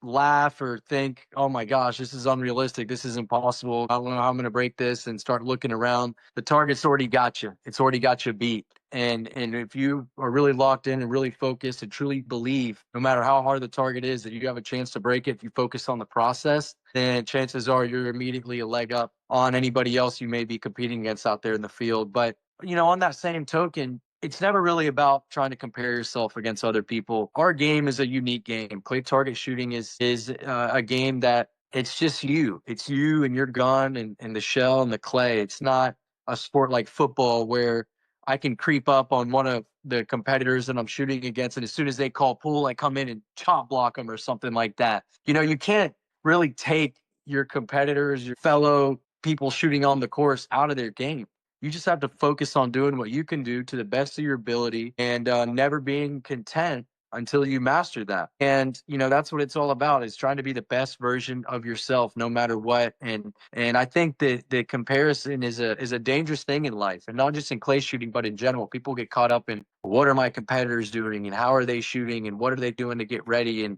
laugh or think, oh my gosh, this is unrealistic, this is impossible, I don't know how I'm going to break this, and start looking around, the target's already got you. It's already got you beat. And if you are really locked in and really focused and truly believe, no matter how hard the target is, that you have a chance to break it, if you focus on the process, then chances are you're immediately a leg up on anybody else you may be competing against out there in the field. But on that same token, it's never really about trying to compare yourself against other people. Our game is a unique game. Clay target shooting is a game that it's just you. It's you and your gun and the shell and the clay. It's not a sport like football where I can creep up on one of the competitors that I'm shooting against, and as soon as they call pool, I come in and chop block them or something like that. You can't really take your competitors, your fellow people shooting on the course out of their game. You just have to focus on doing what you can do to the best of your ability and never being content until you master that. And that's what it's all about, is trying to be the best version of yourself no matter what. And I think that the comparison is a dangerous thing in life, and not just in clay shooting, but in general. People get caught up in, what are my competitors doing and how are they shooting and what are they doing to get ready? And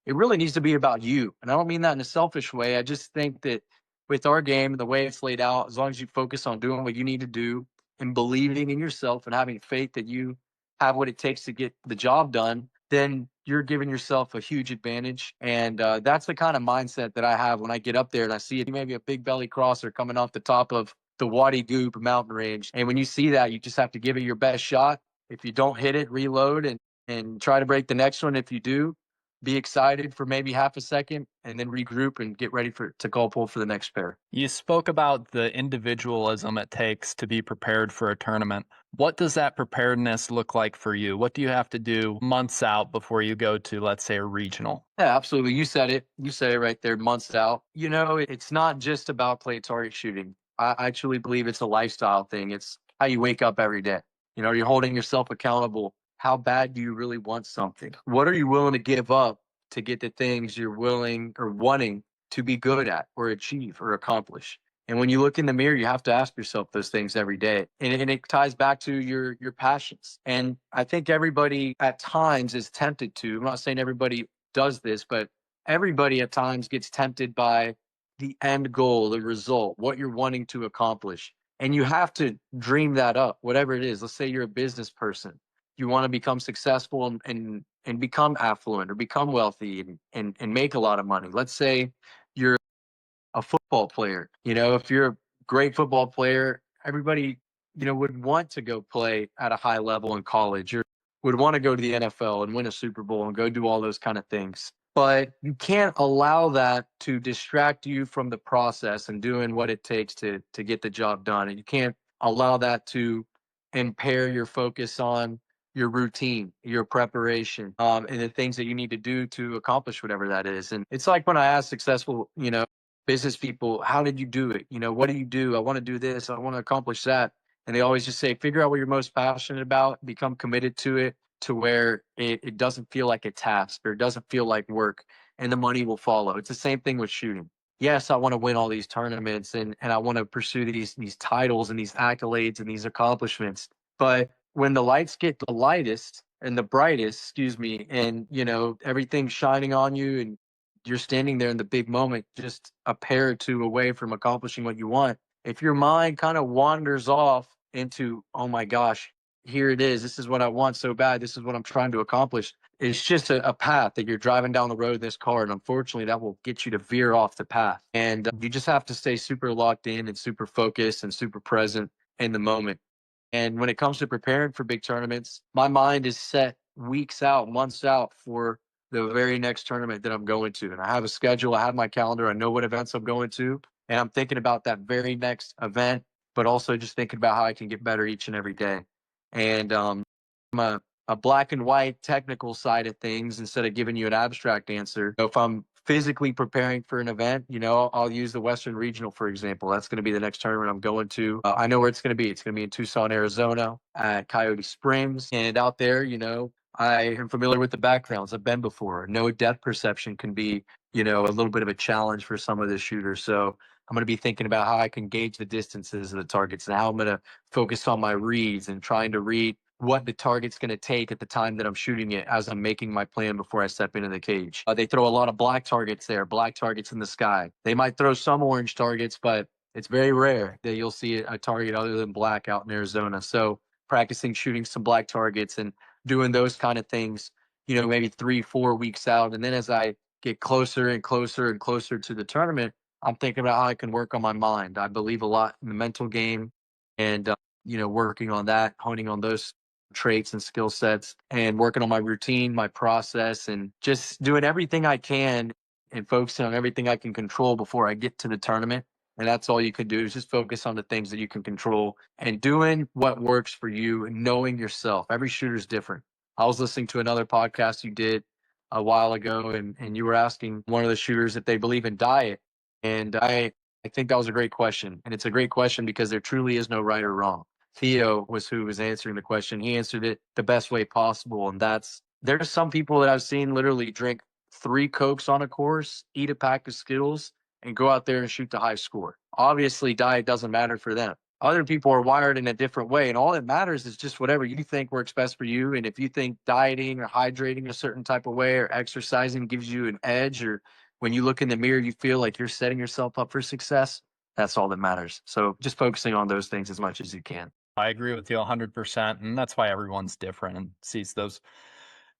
it really needs to be about you. And I don't mean that in a selfish way. I just think that with our game, the way it's laid out, as long as you focus on doing what you need to do and believing in yourself and having faith that you have what it takes to get the job done, then you're giving yourself a huge advantage. And that's the kind of mindset that I have when I get up there and I see maybe a big belly crosser coming off the top of the Wadi Goop mountain range. And when you see that, you just have to give it your best shot. If you don't hit it, reload and try to break the next one. If you do, be excited for maybe half a second and then regroup and get ready to call pull for the next pair. You spoke about the individualism it takes to be prepared for a tournament. What does that preparedness look like for you? What do you have to do months out before you go to, let's say, a regional? Yeah, absolutely. You said it. You said it right there, months out. It's not just about clay target shooting. I truly believe it's a lifestyle thing. It's how you wake up every day. You're holding yourself accountable. How bad do you really want something? What are you willing to give up to get the things you're willing or wanting to be good at or achieve or accomplish? And when you look in the mirror, you have to ask yourself those things every day. And it ties back to your passions. And I think everybody at times is tempted to, I'm not saying everybody does this, but everybody at times gets tempted by the end goal, the result, what you're wanting to accomplish. And you have to dream that up, whatever it is. Let's say you're a business person. You want to become successful and become affluent or become wealthy and make a lot of money. Let's say you're a football player. If you're a great football player, everybody, would want to go play at a high level in college, or would want to go to the NFL and win a Super Bowl and go do all those kind of things. But you can't allow that to distract you from the process and doing what it takes to get the job done. And you can't allow that to impair your focus on your routine, your preparation, and the things that you need to do to accomplish whatever that is. And it's like when I ask successful, business people, how did you do it? What do you do? I want to do this. I want to accomplish that. And they always just say, figure out what you're most passionate about, become committed to it to where it doesn't feel like a task or it doesn't feel like work, and the money will follow. It's the same thing with shooting. Yes, I want to win all these tournaments and I want to pursue these titles and these accolades and these accomplishments. But when the lights get the lightest and the brightest, excuse me, and everything's shining on you and you're standing there in the big moment, just a pair or two away from accomplishing what you want. If your mind kind of wanders off into, oh my gosh, here it is. This is what I want so bad. This is what I'm trying to accomplish. It's just a path that you're driving down the road in this car. And unfortunately, that will get you to veer off the path. And you just have to stay super locked in and super focused and super present in the moment. And when it comes to preparing for big tournaments, my mind is set weeks out, months out for the very next tournament that I'm going to. And I have a schedule, I have my calendar, I know what events I'm going to, and I'm thinking about that very next event, but also just thinking about how I can get better each and every day. And from a black and white technical side of things, instead of giving you an abstract answer, if I'm physically preparing for an event, I'll use the Western Regional, for example. That's going to be the next tournament I'm going to. I know where it's going to be. It's going to be in Tucson, Arizona at Coyote Springs. And out there, I am familiar with the backgrounds. I've been before. No depth perception can be, a little bit of a challenge for some of the shooters. So I'm going to be thinking about how I can gauge the distances of the targets and how I'm going to focus on my reads and trying to read what the target's going to take at the time that I'm shooting it as I'm making my plan before I step into the cage. They throw a lot of black targets there, black targets in the sky. They might throw some orange targets, but it's very rare that you'll see a target other than black out in Arizona. So practicing shooting some black targets and doing those kind of things, maybe 3-4 weeks out. And then as I get closer and closer and closer to the tournament, I'm thinking about how I can work on my mind. I believe a lot in the mental game and, working on that, honing on those traits and skill sets and working on my routine, my process, and just doing everything I can and focusing on everything I can control before I get to the tournament. And that's all you can do is just focus on the things that you can control and doing what works for you and knowing yourself. Every shooter is different. I was listening to another podcast you did a while ago, and you were asking one of the shooters if they believe in diet. And I I think that was a great question. And it's a great question because there truly is no right or wrong. Theo was who was answering the question. He answered it the best way possible. And there's some people that I've seen literally drink 3 Cokes on a course, eat a pack of Skittles, and go out there and shoot the high score. Obviously, diet doesn't matter for them. Other people are wired in a different way. And all that matters is just whatever you think works best for you. And if you think dieting or hydrating a certain type of way or exercising gives you an edge, or when you look in the mirror, you feel like you're setting yourself up for success, that's all that matters. So just focusing on those things as much as you can. I agree with you 100%. And that's why everyone's different and sees those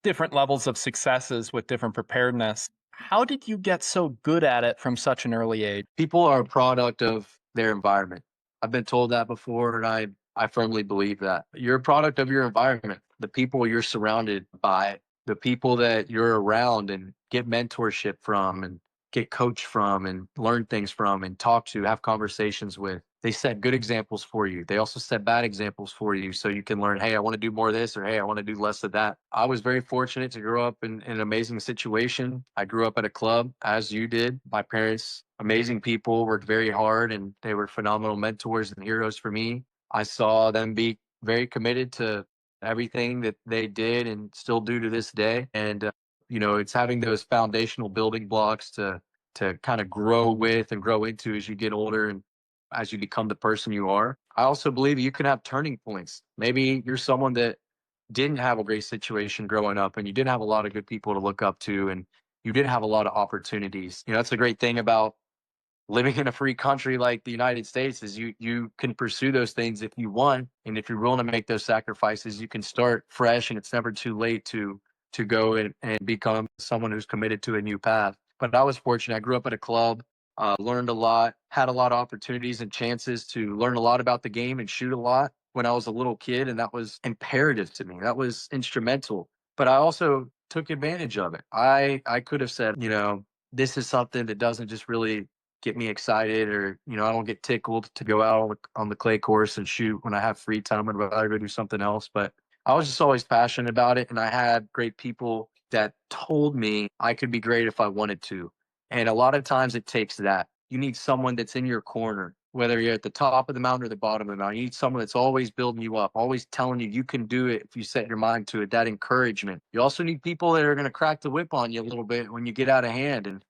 different levels of successes with different preparedness. How did you get so good at it from such an early age? People are a product of their environment. I've been told that before, and I firmly believe that. You're a product of your environment, the people you're surrounded by, the people that you're around and get mentorship from and get coached from and learn things from and talk to, have conversations with. They set good examples for you. They also set bad examples for you so you can learn, hey, I want to do more of this, or hey, I want to do less of that. I was very fortunate to grow up in an amazing situation. I grew up at a club, as you did. My parents, amazing people, worked very hard, and they were phenomenal mentors and heroes for me. I saw them be very committed to everything that they did and still do to this day. And, it's having those foundational building blocks to kind of grow with and grow into as you get older and as you become the person you are. I also believe you can have turning points. Maybe you're someone that didn't have a great situation growing up and you didn't have a lot of good people to look up to and you didn't have a lot of opportunities. That's the great thing about living in a free country like the United States is you can pursue those things if you want. And if you're willing to make those sacrifices, you can start fresh and it's never too late to go and become someone who's committed to a new path. But I was fortunate. I grew up at a club, learned a lot, had a lot of opportunities and chances to learn a lot about the game and shoot a lot when I was a little kid. And that was imperative to me. That was instrumental. But I also took advantage of it. I could have said, this is something that doesn't just really get me excited, or I don't get tickled to go out on the clay course and shoot when I have free time. I'd rather go do something else. But I was just always passionate about it, and I had great people that told me I could be great if I wanted to. And a lot of times it takes that. You need someone that's in your corner, whether you're at the top of the mountain or the bottom of the mountain. You need someone that's always building you up, always telling you can do it if you set your mind to it, that encouragement. You also need people that are going to crack the whip on you a little bit when you get out of hand, and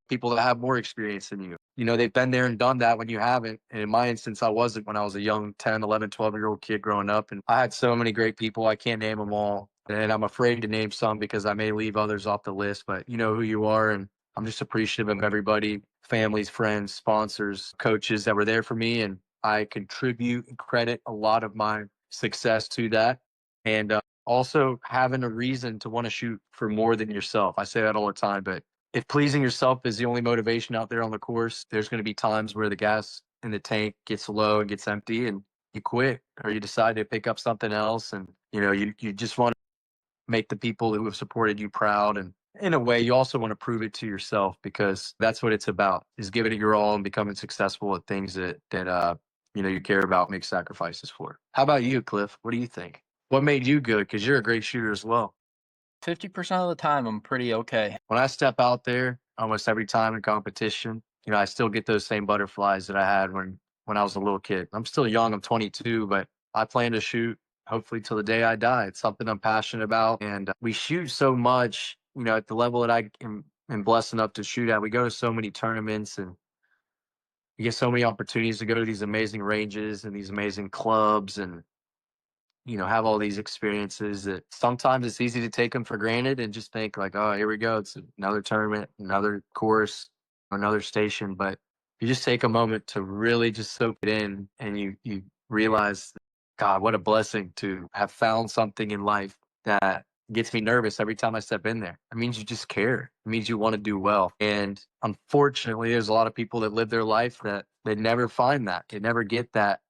people that have more experience than you. They've been there and done that when you haven't. And in my instance, I wasn't when I was a young 10, 11, 12-year-old kid growing up. And I had so many great people. I can't name them all. And I'm afraid to name some because I may leave others off the list, but you know who you are. And I'm just appreciative of everybody, families, friends, sponsors, coaches that were there for me. And I contribute and credit a lot of my success to that. And also having a reason to want to shoot for more than yourself. I say that all the time, but if pleasing yourself is the only motivation out there on the course, there's going to be times where the gas in the tank gets low and gets empty and you quit, or you decide to pick up something else. And, you just want to make the people who have supported you proud. And in a way, you also want to prove it to yourself, because that's what it's about, is giving it your all and becoming successful at things that you care about, make sacrifices for. How about you, Cliff? What do you think? What made you good? Because you're a great shooter as well. 50% of the time, I'm pretty okay. When I step out there, almost every time in competition, I still get those same butterflies that I had when I was a little kid. I'm still young. I'm 22, but I plan to shoot hopefully till the day I die. It's something I'm passionate about. And we shoot so much, at the level that I am blessed enough to shoot at. We go to so many tournaments and we get so many opportunities to go to these amazing ranges and these amazing clubs and have all these experiences that sometimes it's easy to take them for granted and just think like, oh, here we go. It's another tournament, another course, another station. But you just take a moment to really just soak it in, and you realize, God, what a blessing to have found something in life that gets me nervous every time I step in there. It means you just care. It means you want to do well. And unfortunately, there's a lot of people that live their life that they never find that. They never get that,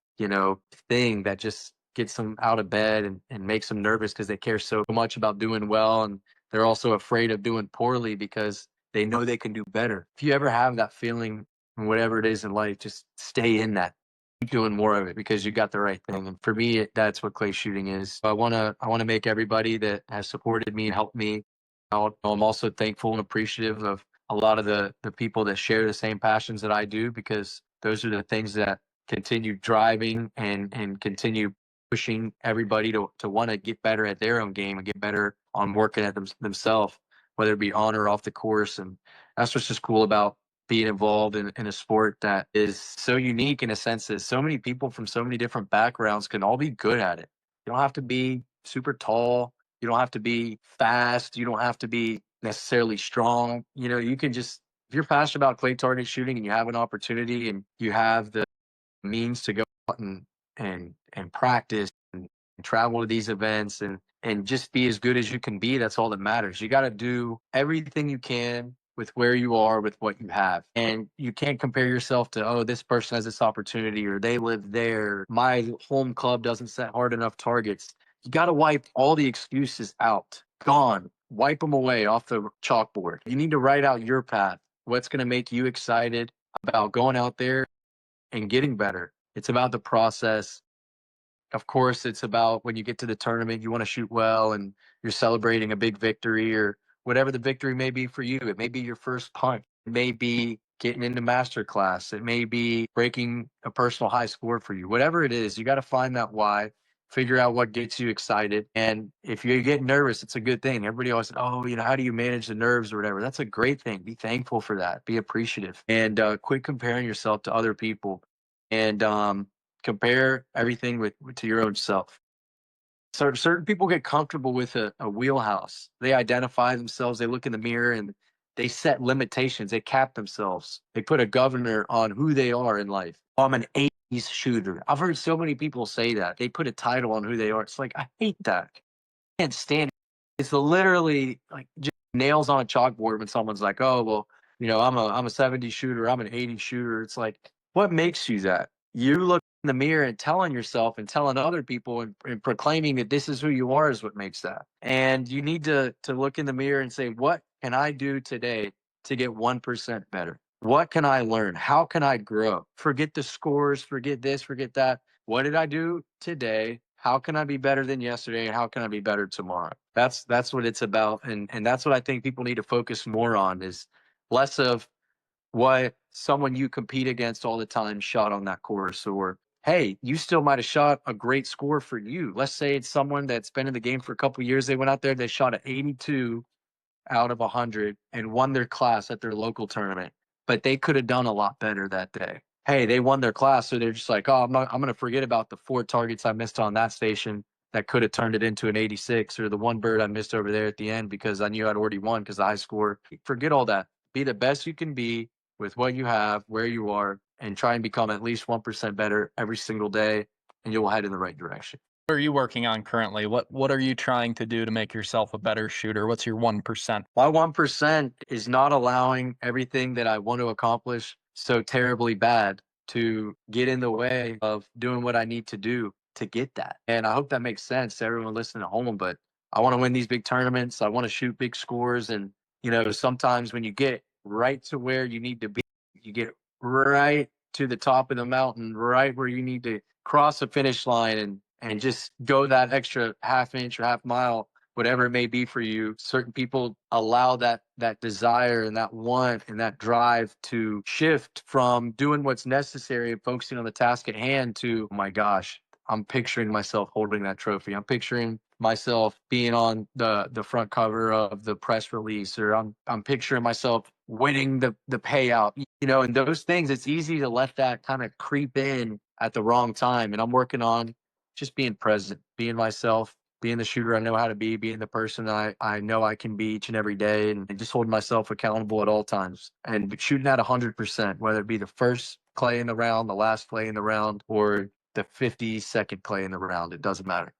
thing that just gets them out of bed and makes them nervous because they care so much about doing well. And they're also afraid of doing poorly because they know they can do better. If you ever have that feeling, whatever it is in life, just stay in that. Keep doing more of it because you got the right thing. And for me, that's what clay shooting is. I want to make everybody that has supported me and helped me out. I'm also thankful and appreciative of a lot of the people that share the same passions that I do, because those are the things that continue driving and continue pushing everybody to want to get better at their own game and get better on working at themselves, whether it be on or off the course. And that's what's just cool about being involved in a sport that is so unique, in a sense that so many people from so many different backgrounds can all be good at it. You don't have to be super tall. You don't have to be fast. You don't have to be necessarily strong. You know, you can just, if you're passionate about clay target shooting and you have an opportunity and you have the means to go out and practice and travel to these events and just be as good as you can be, that's all that matters. You got to do everything you can with where you are, with what you have. And you can't compare yourself to, oh, this person has this opportunity or they live there. My home club doesn't set hard enough targets. You got to wipe all the excuses out. Gone. Wipe them away off the chalkboard. You need to write out your path. What's going to make you excited about going out there and getting better? It's about the process. Of course, it's about when you get to the tournament, you want to shoot well and you're celebrating a big victory or whatever the victory may be for you. It may be your first punt. It may be getting into master class. It may be breaking a personal high score for you. Whatever it is, you got to find that why, figure out what gets you excited. And if you get nervous, it's a good thing. Everybody always said, oh, you know, how do you manage the nerves or whatever? That's a great thing. Be thankful for that. Be appreciative and quit comparing yourself to other people. And compare everything to your own self. So certain people get comfortable with a wheelhouse. They identify themselves. They look in the mirror and they set limitations. They cap themselves. They put a governor on who they are in life. I'm an 80s shooter. I've heard so many people say that. They put a title on who they are. It's like, I hate that. I can't stand it. It's literally like just nails on a chalkboard when someone's like, oh, well, you know, I'm a 70 shooter. I'm an 80 shooter. It's like, what makes you that? You look in the mirror and telling yourself and telling other people and proclaiming that this is who you are is what makes that. And you need to look in the mirror and say, what can I do today to get 1% better? What can I learn? How can I grow? Forget the scores, forget this, forget that. What did I do today? How can I be better than yesterday? And how can I be better tomorrow? That's what it's about. And that's what I think people need to focus more on, is less of what someone you compete against all the time shot on that course, or hey, you still might have shot a great score for you. Let's say it's someone that's been in the game for a couple of years. They went out there, they shot an 82 out of 100 and won their class at their local tournament, but they could have done a lot better that day. Hey, they won their class, so they're just like, oh, I'm going to forget about the 4 targets I missed on that station that could have turned it into an 86, or the 1 bird I missed over there at the end because I knew I'd already won because the high score. Forget all that. Be the best you can be with what you have, where you are, and try and become at least 1% better every single day, and you'll head in the right direction. What are you working on currently? What are you trying to do to make yourself a better shooter? What's your 1%? My 1% is not allowing everything that I want to accomplish so terribly bad to get in the way of doing what I need to do to get that. And I hope that makes sense to everyone listening at home, but I want to win these big tournaments. I want to shoot big scores. And, you know, sometimes when you get right to where you need to be, you get right to the top of the mountain, right where you need to cross the finish line and just go that extra half inch or half mile, whatever it may be for you. Certain people allow that desire and that want and that drive to shift from doing what's necessary and focusing on the task at hand to, oh my gosh, I'm picturing myself holding that trophy. I'm picturing myself being on the front cover of the press release, or I'm picturing myself winning the payout. You know, and those things, it's easy to let that kind of creep in at the wrong time. And I'm working on just being present, being myself, being the shooter I know how to be, being the person I know I can be each and every day, and just holding myself accountable at all times and shooting at 100%, whether it be the first clay in the round, the last clay in the round, or the 52nd clay in the round. It doesn't matter.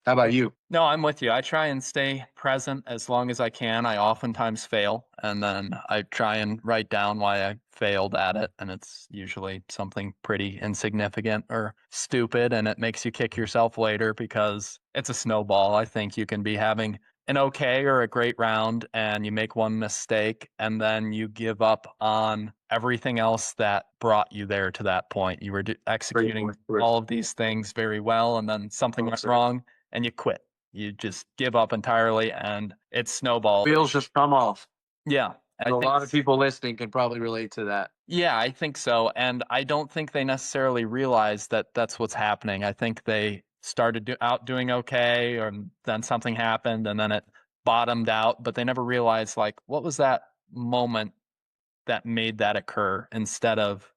How about you? No, I'm with you. I try and stay present as long as I can. I oftentimes fail, and then I try and write down why I failed at it. And it's usually something pretty insignificant or stupid, and it makes you kick yourself later because it's a snowball. I think you can be having an okay or a great round, and you make one mistake, and then you give up on everything else that brought you there to that point. You were executing all of these things very well, and then something went wrong and you quit. You just give up entirely, and it snowballs. Wheels just come off. Yeah. I A think lot of people listening can probably relate to that. Yeah, I think so. And I don't think they necessarily realize that that's what's happening. I think they started out doing okay, or then something happened and then it bottomed out, but they never realized, like, what was that moment that made that occur, instead of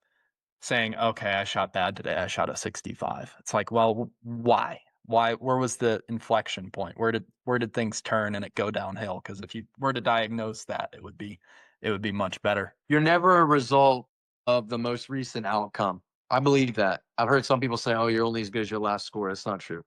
saying, okay, I shot bad today. I shot a 65. It's like, well, why? Why? Where was the inflection point? Where did things turn and it go downhill? Because if you were to diagnose that, it would be much better. You're never a result of the most recent outcome. I believe that. I've heard some people say, "Oh, you're only as good as your last score." That's not true.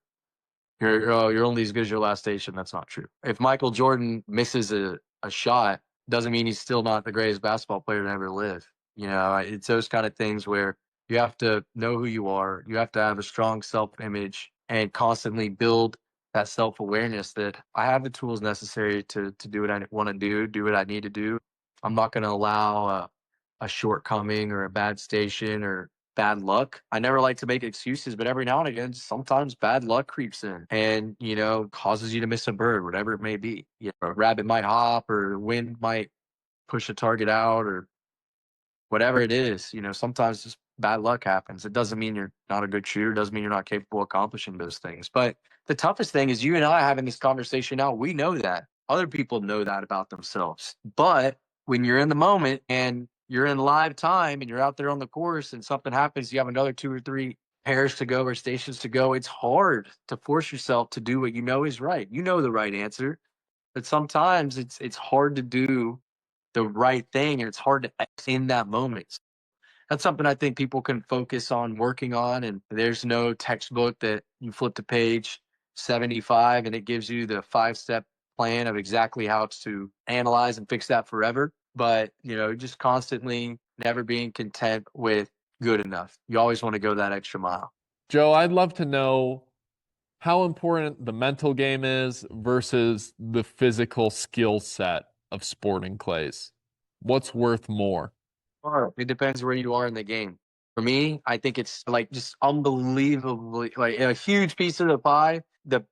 You're only as good as your last station. That's not true. If Michael Jordan misses a shot, doesn't mean he's still not the greatest basketball player to ever live. You know, it's those kind of things where you have to know who you are. You have to have a strong self-image and constantly build that self-awareness that I have the tools necessary to do what I want to do what I need to do. I'm not going to allow a shortcoming or a bad station or bad luck. I never like to make excuses, but every now and again, sometimes bad luck creeps in and, causes you to miss a bird, whatever it may be. A rabbit might hop or wind might push a target out or whatever it is. Sometimes just bad luck happens. It doesn't mean you're not a good shooter. It doesn't mean you're not capable of accomplishing those things. But the toughest thing is you and I having this conversation now. We know that. Other people know that about themselves. But when you're in the moment and you're in live time and you're out there on the course and something happens, you have another 2 or 3 pairs to go or stations to go. It's hard to force yourself to do what you know is right. You know the right answer, but sometimes it's hard to do the right thing and it's hard to act in that moment. That's something I think people can focus on working on. And there's no textbook that you flip to page 75 and it gives you the 5-step plan of exactly how to analyze and fix that forever. But, just constantly never being content with good enough. You always want to go that extra mile. Joe, I'd love to know how important the mental game is versus the physical skill set of sporting clays. What's worth more? Sure. It depends where you are in the game. For me, I think it's like just unbelievably like a huge piece of the pie. The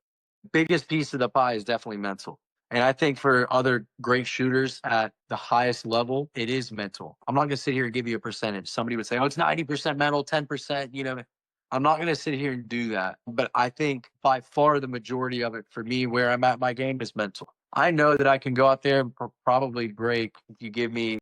biggest piece of the pie is definitely mental. And I think for other great shooters at the highest level, it is mental. I'm not going to sit here and give you a percentage. Somebody would say, oh, it's 90% mental, 10%. I'm not going to sit here and do that. But I think by far the majority of it for me, where I'm at my game is mental. I know that I can go out there and probably break if you give me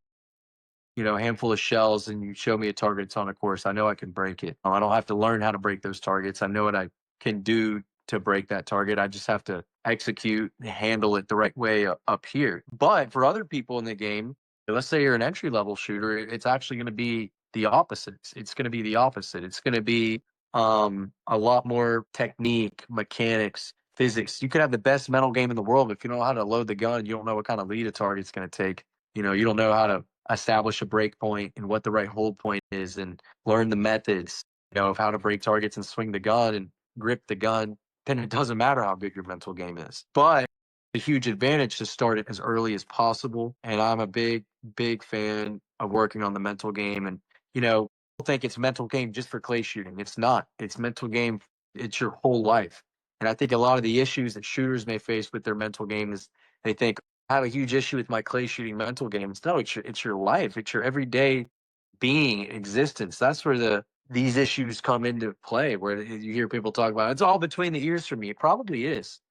a handful of shells and you show me a target that's on a course. I know I can break it. I don't have to learn how to break those targets. I know what I can do to break that target. I just have to execute and handle it the right way up here. But for other people in the game, let's say you're an entry level shooter, it's actually going to be the opposite. It's going to be the opposite. It's going to be a lot more technique, mechanics, physics. You could have the best mental game in the world, but if you don't know how to load the gun, you don't know what kind of lead a target's going to take. You don't know how to establish a break point and what the right hold point is and learn the methods, of how to break targets and swing the gun and grip the gun, then it doesn't matter how good your mental game is. But a huge advantage to start it as early as possible. And I'm a big, big fan of working on the mental game. And, people think it's mental game just for clay shooting. It's not. It's mental game. It's your whole life. And I think a lot of the issues that shooters may face with their mental game is they think, I have a huge issue with my clay shooting mental game. No, it's your life. It's your everyday being, existence. That's where these issues come into play, where you hear people talk about it's all between the ears for me. It probably is.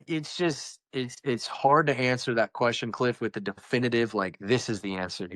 It's just it's hard to answer that question, Cliff, with the definitive like this is the answer.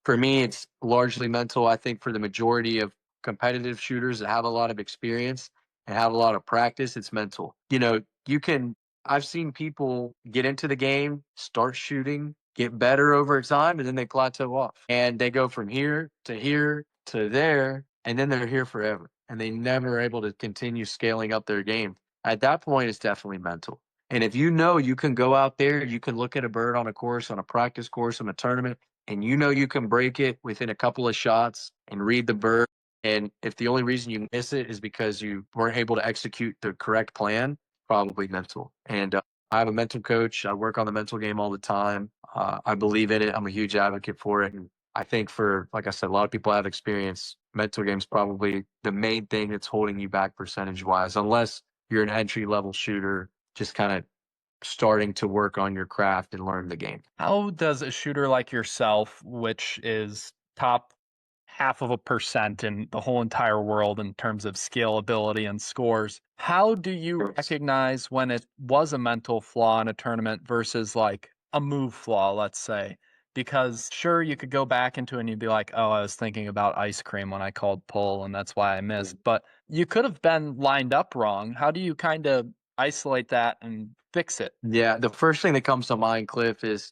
For me, it's largely mental. I think for the majority of competitive shooters that have a lot of experience and have a lot of practice, it's mental. You can I've seen people get into the game, start shooting, get better over time, and then they plateau off. And they go from here to there, and then they're here forever. And they never are able to continue scaling up their game. At that point, it's definitely mental. And if you can go out there, you can look at a bird on a course, on a practice course, on a tournament, and you can break it within a couple of shots and read the bird. And if the only reason you miss it is because you weren't able to execute the correct plan, probably mental. And I have a mental coach. I work on the mental game all the time. I believe in it. I'm a huge advocate for it. And I think like I said, a lot of people have experience. Mental game is probably the main thing that's holding you back percentage wise, unless you're an entry level shooter, just kind of starting to work on your craft and learn the game. How does a shooter like yourself, which is top 0.5% in the whole entire world in terms of skill, ability, and scores, how do you recognize when it was a mental flaw in a tournament versus like a move flaw, let's say? Because sure, you could go back into it and you'd be like, oh, I was thinking about ice cream when I called pull and that's why I missed. But you could have been lined up wrong. How do you kind of isolate that and fix it? Yeah, the first thing that comes to mind, Cliff, is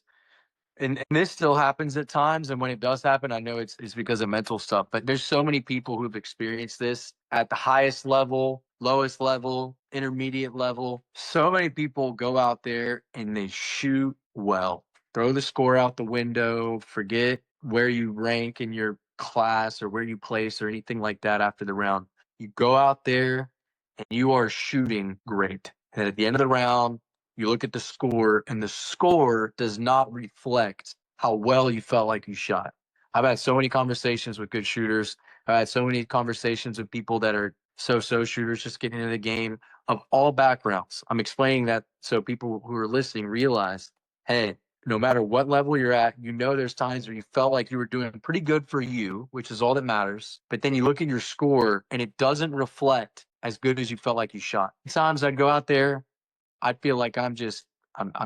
and this still happens at times. And when it does happen, I know it's because of mental stuff. But there's so many people who've experienced this at the highest level, lowest level, intermediate level. So many people go out there and they shoot well, throw the score out the window, forget where you rank in your class or where you place or anything like that after the round. You go out there and you are shooting great. And at the end of the round, you look at the score, and the score does not reflect how well you felt like you shot. I've had so many conversations with good shooters. I've had so many conversations with people that are so shooters just getting into the game of all backgrounds. I'm explaining that so people who are listening realize, hey, no matter what level you're at, you know there's times where you felt like you were doing pretty good for you, which is all that matters. But then you look at your score, and it doesn't reflect as good as you felt like you shot. Sometimes I'd go out there, I feel like I'm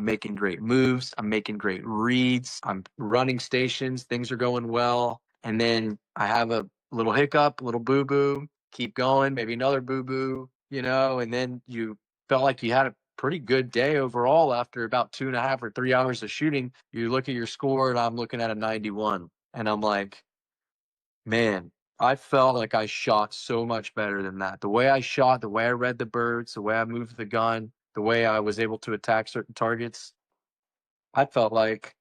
making great moves. I'm making great reads. I'm running stations. Things are going well. And then I have a little hiccup, a little boo boo, keep going, maybe another boo boo, and then you felt like you had a pretty good day overall after about 2.5 or 3 hours of shooting. You look at your score and I'm looking at a 91. And I'm like, man, I felt like I shot so much better than that. The way I shot, the way I read the birds, the way I moved the gun, the way I was able to attack certain targets, I felt like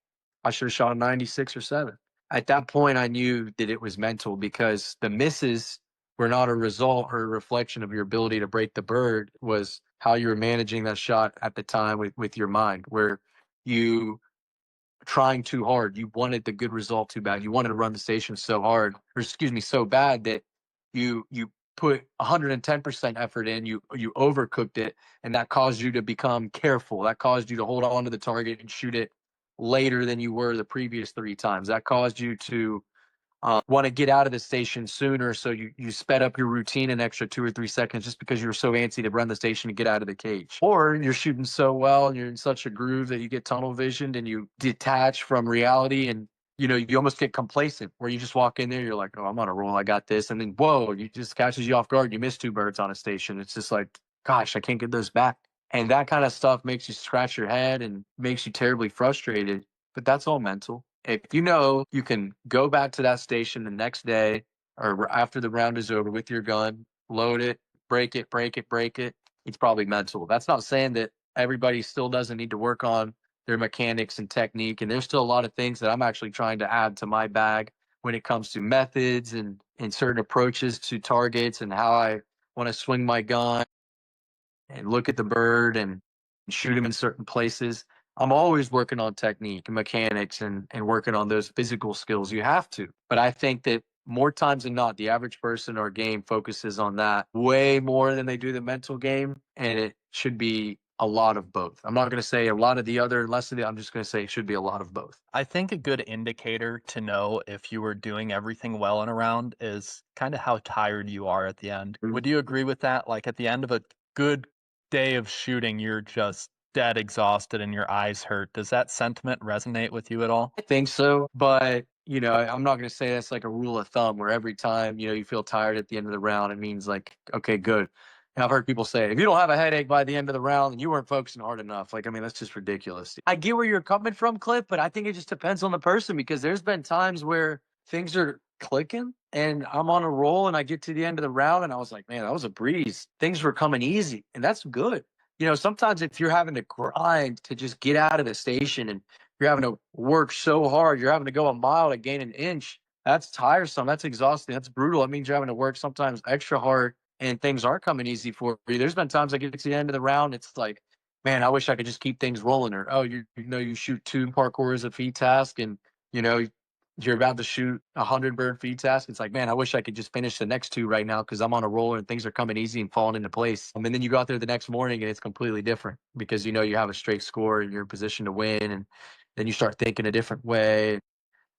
I should have shot a 96 or 7. At that point, I knew that it was mental because the misses were not a result or a reflection of your ability to break the bird, was how you were managing that shot at the time with your mind, where you trying too hard. You wanted the good result too bad. You wanted to run the station so hard, or excuse me, so bad that you put 110% effort in. You overcooked it, and that caused you to become careful. That caused you to hold on to the target and shoot it later than you were the previous 3 times. That caused you to want to get out of the station sooner, so you sped up your routine an extra 2 or 3 seconds just because you were so antsy to run the station and get out of the cage. Or you're shooting so well and you're in such a groove that you get tunnel visioned and you detach from reality, and you almost get complacent where you just walk in there, you're like, oh, I'm on a roll, I got this, and then whoa, you just catches you off guard. You miss 2 birds on a station. It's just like, gosh, I can't get those back. And that kind of stuff makes you scratch your head and makes you terribly frustrated. But that's all mental. If you know you can go back to that station the next day or after the round is over with your gun, load it, break it, break it, break it, it's probably mental. That's not saying that everybody still doesn't need to work on their mechanics and technique. And there's still a lot of things that I'm actually trying to add to my bag when it comes to methods and certain approaches to targets and how I want to swing my gun and look at the bird and shoot him in certain places. I'm always working on technique and mechanics and working on those physical skills. You have to. But I think that more times than not, the average person or game focuses on that way more than they do the mental game. And it should be a lot of both. I'm not going to say a lot of the other, less of the, I'm just going to say it should be a lot of both. I think a good indicator to know if you were doing everything well in a round is kind of how tired you are at the end. Would you agree with that? Like at the end of a good day of shooting, you're just dead exhausted and your eyes hurt. Does that sentiment resonate with you at all? I think so, but I'm not going to say that's like a rule of thumb where every time, you feel tired at the end of the round, it means like, okay, good. And I've heard people say, if you don't have a headache by the end of the round, then you weren't focusing hard enough. Like, I mean, that's just ridiculous. I get where you're coming from, Cliff, but I think it just depends on the person, because there's been times where things are clicking and I'm on a roll and I get to the end of the round and I was like, man, that was a breeze. Things were coming easy, and that's good. Sometimes if you're having to grind to just get out of the station and you're having to work so hard, you're having to go a mile to gain an inch, that's tiresome. That's exhausting. That's brutal. That means you're having to work sometimes extra hard and things aren't coming easy for you. There's been times I get to the end of the round, it's like, man, I wish I could just keep things rolling. Or, oh, you shoot 2 parkour as a feat task and, you're about to shoot a 100 bird feed task. It's like, man, I wish I could just finish the next two right now because I'm on a roller and things are coming easy and falling into place. And then you go out there the next morning and it's completely different because you have a straight score and you're in position to win. And then you start thinking a different way.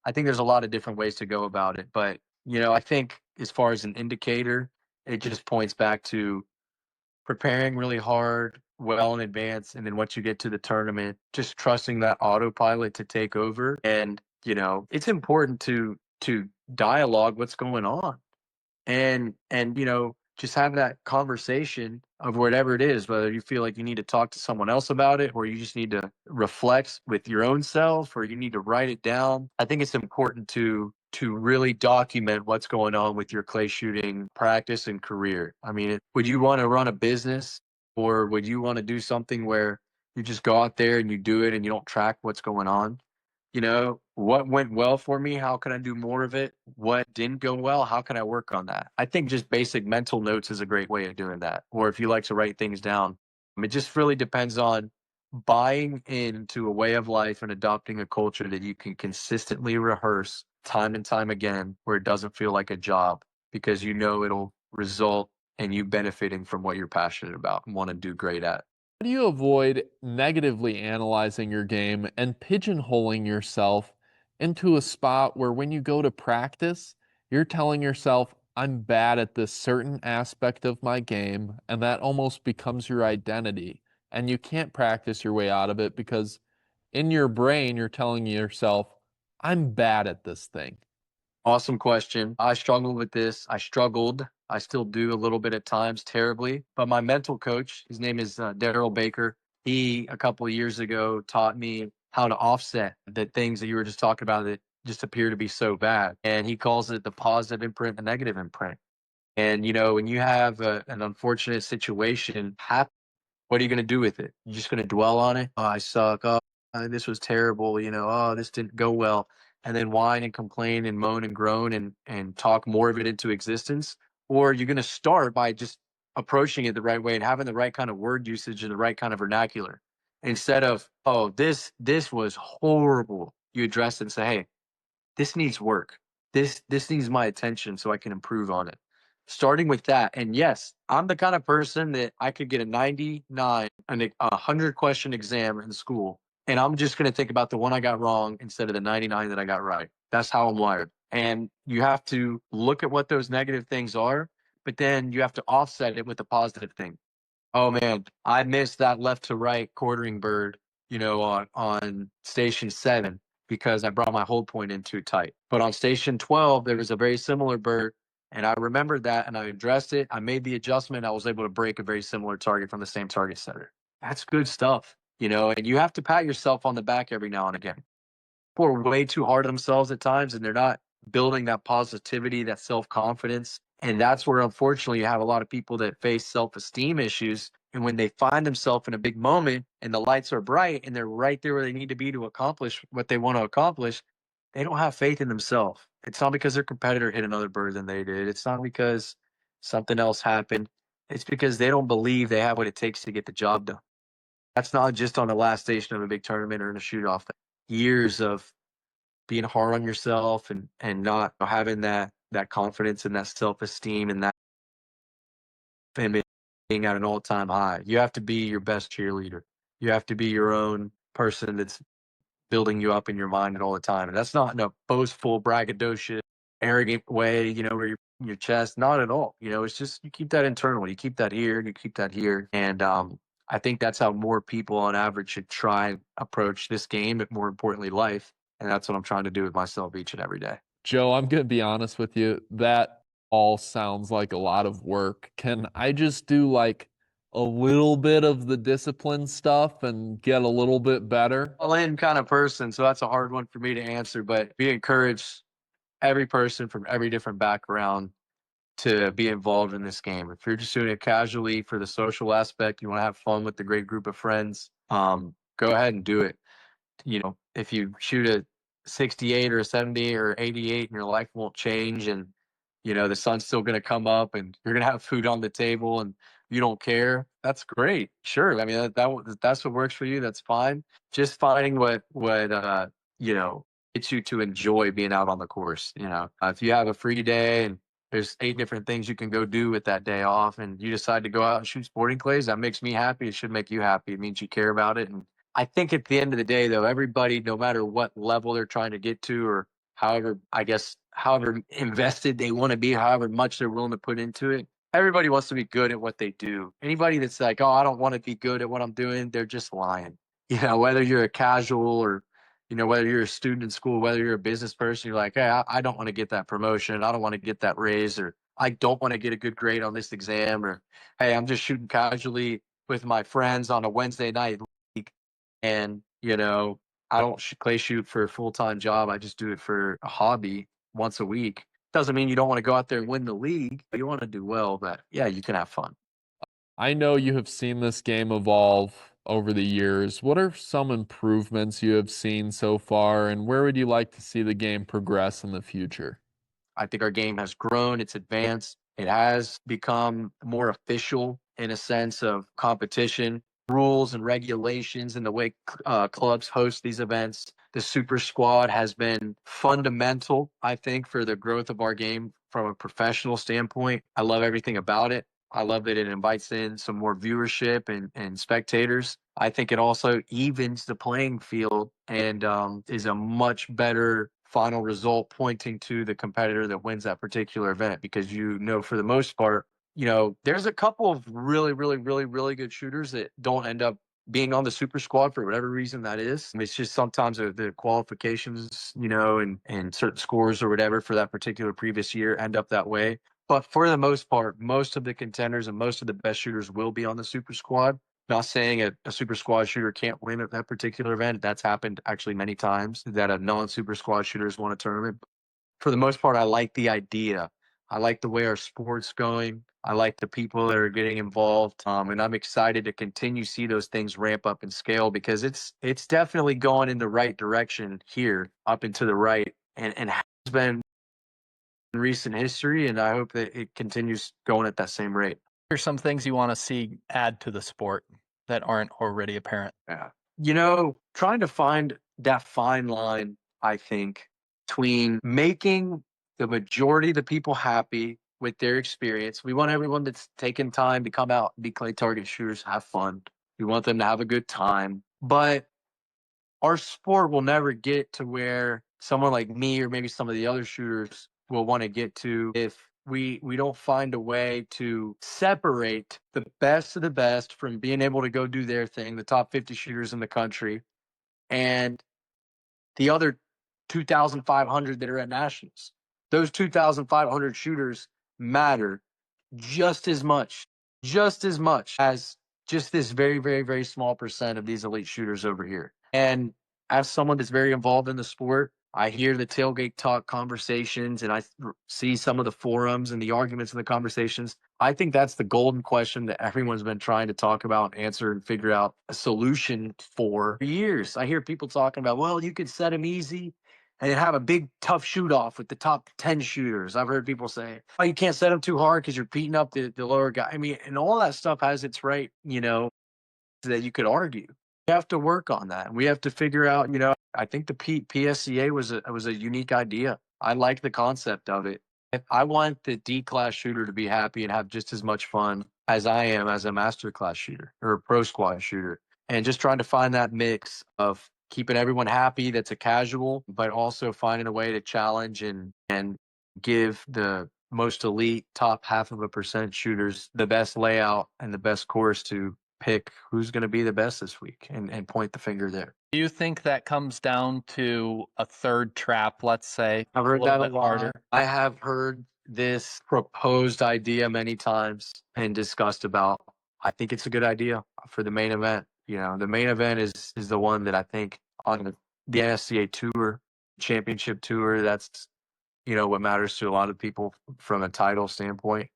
I think there's a lot of different ways to go about it. But, I think as far as an indicator, it just points back to preparing really hard, well in advance, and then once you get to the tournament, just trusting that autopilot to take over. And it's important to dialogue what's going on, and just have that conversation of whatever it is, whether you feel like you need to talk to someone else about it, or you just need to reflect with your own self, or you need to write it down. I think it's important to really document what's going on with your clay shooting practice and career. I mean, would you want to run a business, or would you want to do something where you just go out there and you do it and you don't track what's going on? What went well for me? How can I do more of it? What didn't go well? How can I work on that? I think just basic mental notes is a great way of doing that. Or if you like to write things down, it just really depends on buying into a way of life and adopting a culture that you can consistently rehearse time and time again, where it doesn't feel like a job, because it'll result in you benefiting from what you're passionate about and want to do great at. How do you avoid negatively analyzing your game and pigeonholing yourself into a spot where when you go to practice, you're telling yourself, I'm bad at this certain aspect of my game, and that almost becomes your identity, and you can't practice your way out of it because in your brain, you're telling yourself, I'm bad at this thing. Awesome question. I struggled with this. I still do a little bit at times, terribly. But my mental coach, his name is Daryl Baker. He, a couple of years ago, taught me how to offset the things that you were just talking about that just appear to be so bad. And he calls it the positive imprint, the negative imprint. And, when you have an unfortunate situation happen, what are you going to do with it? You're just going to dwell on it. Oh, I suck. Oh, this was terrible. Oh, this didn't go well. And then whine and complain and moan and groan and talk more of it into existence. Or you're going to start by just approaching it the right way and having the right kind of word usage and the right kind of vernacular. Instead of, oh, this was horrible. You address it and say, hey, this needs work. This needs my attention so I can improve on it. Starting with that. And yes, I'm the kind of person that I could get a 99 and a 100 question exam in school, and I'm just going to think about the one I got wrong instead of the 99 that I got right. That's how I'm wired. And you have to look at what those negative things are, but then you have to offset it with a positive thing. Oh man, I missed that left to right quartering bird, on station 7 because I brought my hold point in too tight. But on station 12, there was a very similar bird, and I remembered that and I addressed it. I made the adjustment. I was able to break a very similar target from the same target setter. That's good stuff, and you have to pat yourself on the back every now and again. People are way too hard on themselves at times, and they're not building that positivity, that self-confidence. And that's where, unfortunately, you have a lot of people that face self-esteem issues. And when they find themselves in a big moment and the lights are bright and they're right there where they need to be to accomplish what they want to accomplish, they don't have faith in themselves. It's not because their competitor hit another bird than they did. It's not because something else happened. It's because they don't believe they have what it takes to get the job done. That's not just on the last station of a big tournament or in a shoot-off. Years of being hard on yourself and not having that confidence and that self-esteem and that and being at an all-time high. You have to be your best cheerleader. You have to be your own person that's building you up in your mind at all the time. And that's not in a boastful, braggadocious, arrogant way, where you're in your chest. Not at all. It's just you keep that internal. You keep that here and you keep that here. And I think that's how more people on average should try and approach this game, but more importantly, life. And that's what I'm trying to do with myself each and every day. Joe, I'm going to be honest with you. That all sounds like a lot of work. Can I just do like a little bit of the discipline stuff and get a little bit better? All-in kind of person, so that's a hard one for me to answer, but we encourage every person from every different background to be involved in this game. If you're just doing it casually for the social aspect, you want to have fun with a great group of friends, go ahead and do it. If you shoot a 68 or a 70 or 88 and your life won't change, and the sun's still going to come up and you're going to have food on the table and you don't care, that's great. Sure. I mean, that's what works for you. That's fine. Just finding what get you to enjoy being out on the course. If you have a free day and there's 8 different things you can go do with that day off, and you decide to go out and shoot sporting clays, that makes me happy. It should make you happy. It means you care about it. And I think at the end of the day, though, everybody, no matter what level they're trying to get to, or however invested they want to be, however much they're willing to put into it, everybody wants to be good at what they do. Anybody that's like, oh, I don't want to be good at what I'm doing, they're just lying. Whether you're a casual or whether you're a student in school, whether you're a business person, you're like, hey, I don't want to get that promotion. I don't want to get that raise, or I don't want to get a good grade on this exam, or hey, I'm just shooting casually with my friends on a Wednesday night league. And, I don't clay shoot for a full-time job. I just do it for a hobby once a week. Doesn't mean you don't want to go out there and win the league. You want to do well, but yeah, you can have fun. I know you have seen this game evolve over the years. What are some improvements you have seen so far, and where would you like to see the game progress in the future? I think our game has grown, it's advanced, it has become more official in a sense of competition, rules and regulations, and the way clubs host these events. The Super Squad has been fundamental, I think, for the growth of our game from a professional standpoint. I love everything about it. I love that it invites in some more viewership and spectators. I think it also evens the playing field and is a much better final result pointing to the competitor that wins that particular event, because for the most part, there's a couple of really, really, really, really good shooters that don't end up being on the super squad for whatever reason that is. It's just sometimes the qualifications, and certain scores or whatever for that particular previous year end up that way. But for the most part, most of the contenders and most of the best shooters will be on the super squad. Not saying a super squad shooter can't win at that particular event. That's happened actually many times that a non-super squad shooters won a tournament. For the most part, I like the idea. I like the way our sport's going. I like the people that are getting involved. And I'm excited to continue to see those things ramp up and scale, because it's definitely going in the right direction here, up and to the right, and has been in recent history. And I hope that it continues going at that same rate. Here's some things you want to see add to the sport that aren't already apparent. Yeah. Trying to find that fine line, I think, between making the majority of the people happy with their experience. We want everyone that's taken time to come out and be clay target shooters, have fun. We want them to have a good time. But our sport will never get to where someone like me or maybe some of the other shooters will want to get to if we don't find a way to separate the best of the best from being able to go do their thing, the top 50 shooters in the country, and the other 2,500 that are at nationals. Those 2,500 shooters matter just as much as just this very, very, very small percent of these elite shooters over here. And as someone that's very involved in the sport, I hear the tailgate talk conversations, and I see some of the forums and the arguments and the conversations. I think that's the golden question that everyone's been trying to talk about, answer, and figure out a solution for years. I hear people talking about, well, you could set them easy and have a big tough shoot off with the top 10 shooters. I've heard people say, oh, you can't set them too hard because you're beating up the lower guy. I mean, and all that stuff has its right, that you could argue. We have to work on that. We have to figure out, I think the PSCA was a unique idea. I like the concept of it. I want the D class shooter to be happy and have just as much fun as I am as a master class shooter or a pro squad shooter. And just trying to find that mix of keeping everyone happy that's a casual, but also finding a way to challenge and give the most elite top 0.5% shooters the best layout and the best course to pick who's going to be the best this week and point the finger there. Do you think that comes down to a third trap, let's say? I've heard that a lot. Harder. I have heard this proposed idea many times and discussed about. I think it's a good idea for the main event. The main event is the one that I think on the NSCA Tour, Championship Tour, that's, what matters to a lot of people from a title standpoint.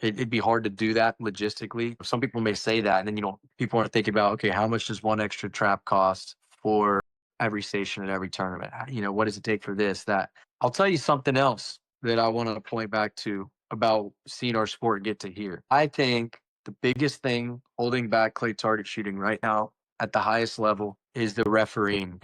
It'd be hard to do that logistically. Some people may say that, and then, people aren't thinking about, okay, how much does one extra trap cost for every station at every tournament? What does it take for this, that? I'll tell you something else that I want to point back to about seeing our sport get to here. I think the biggest thing holding back clay target shooting right now at the highest level is the refereeing.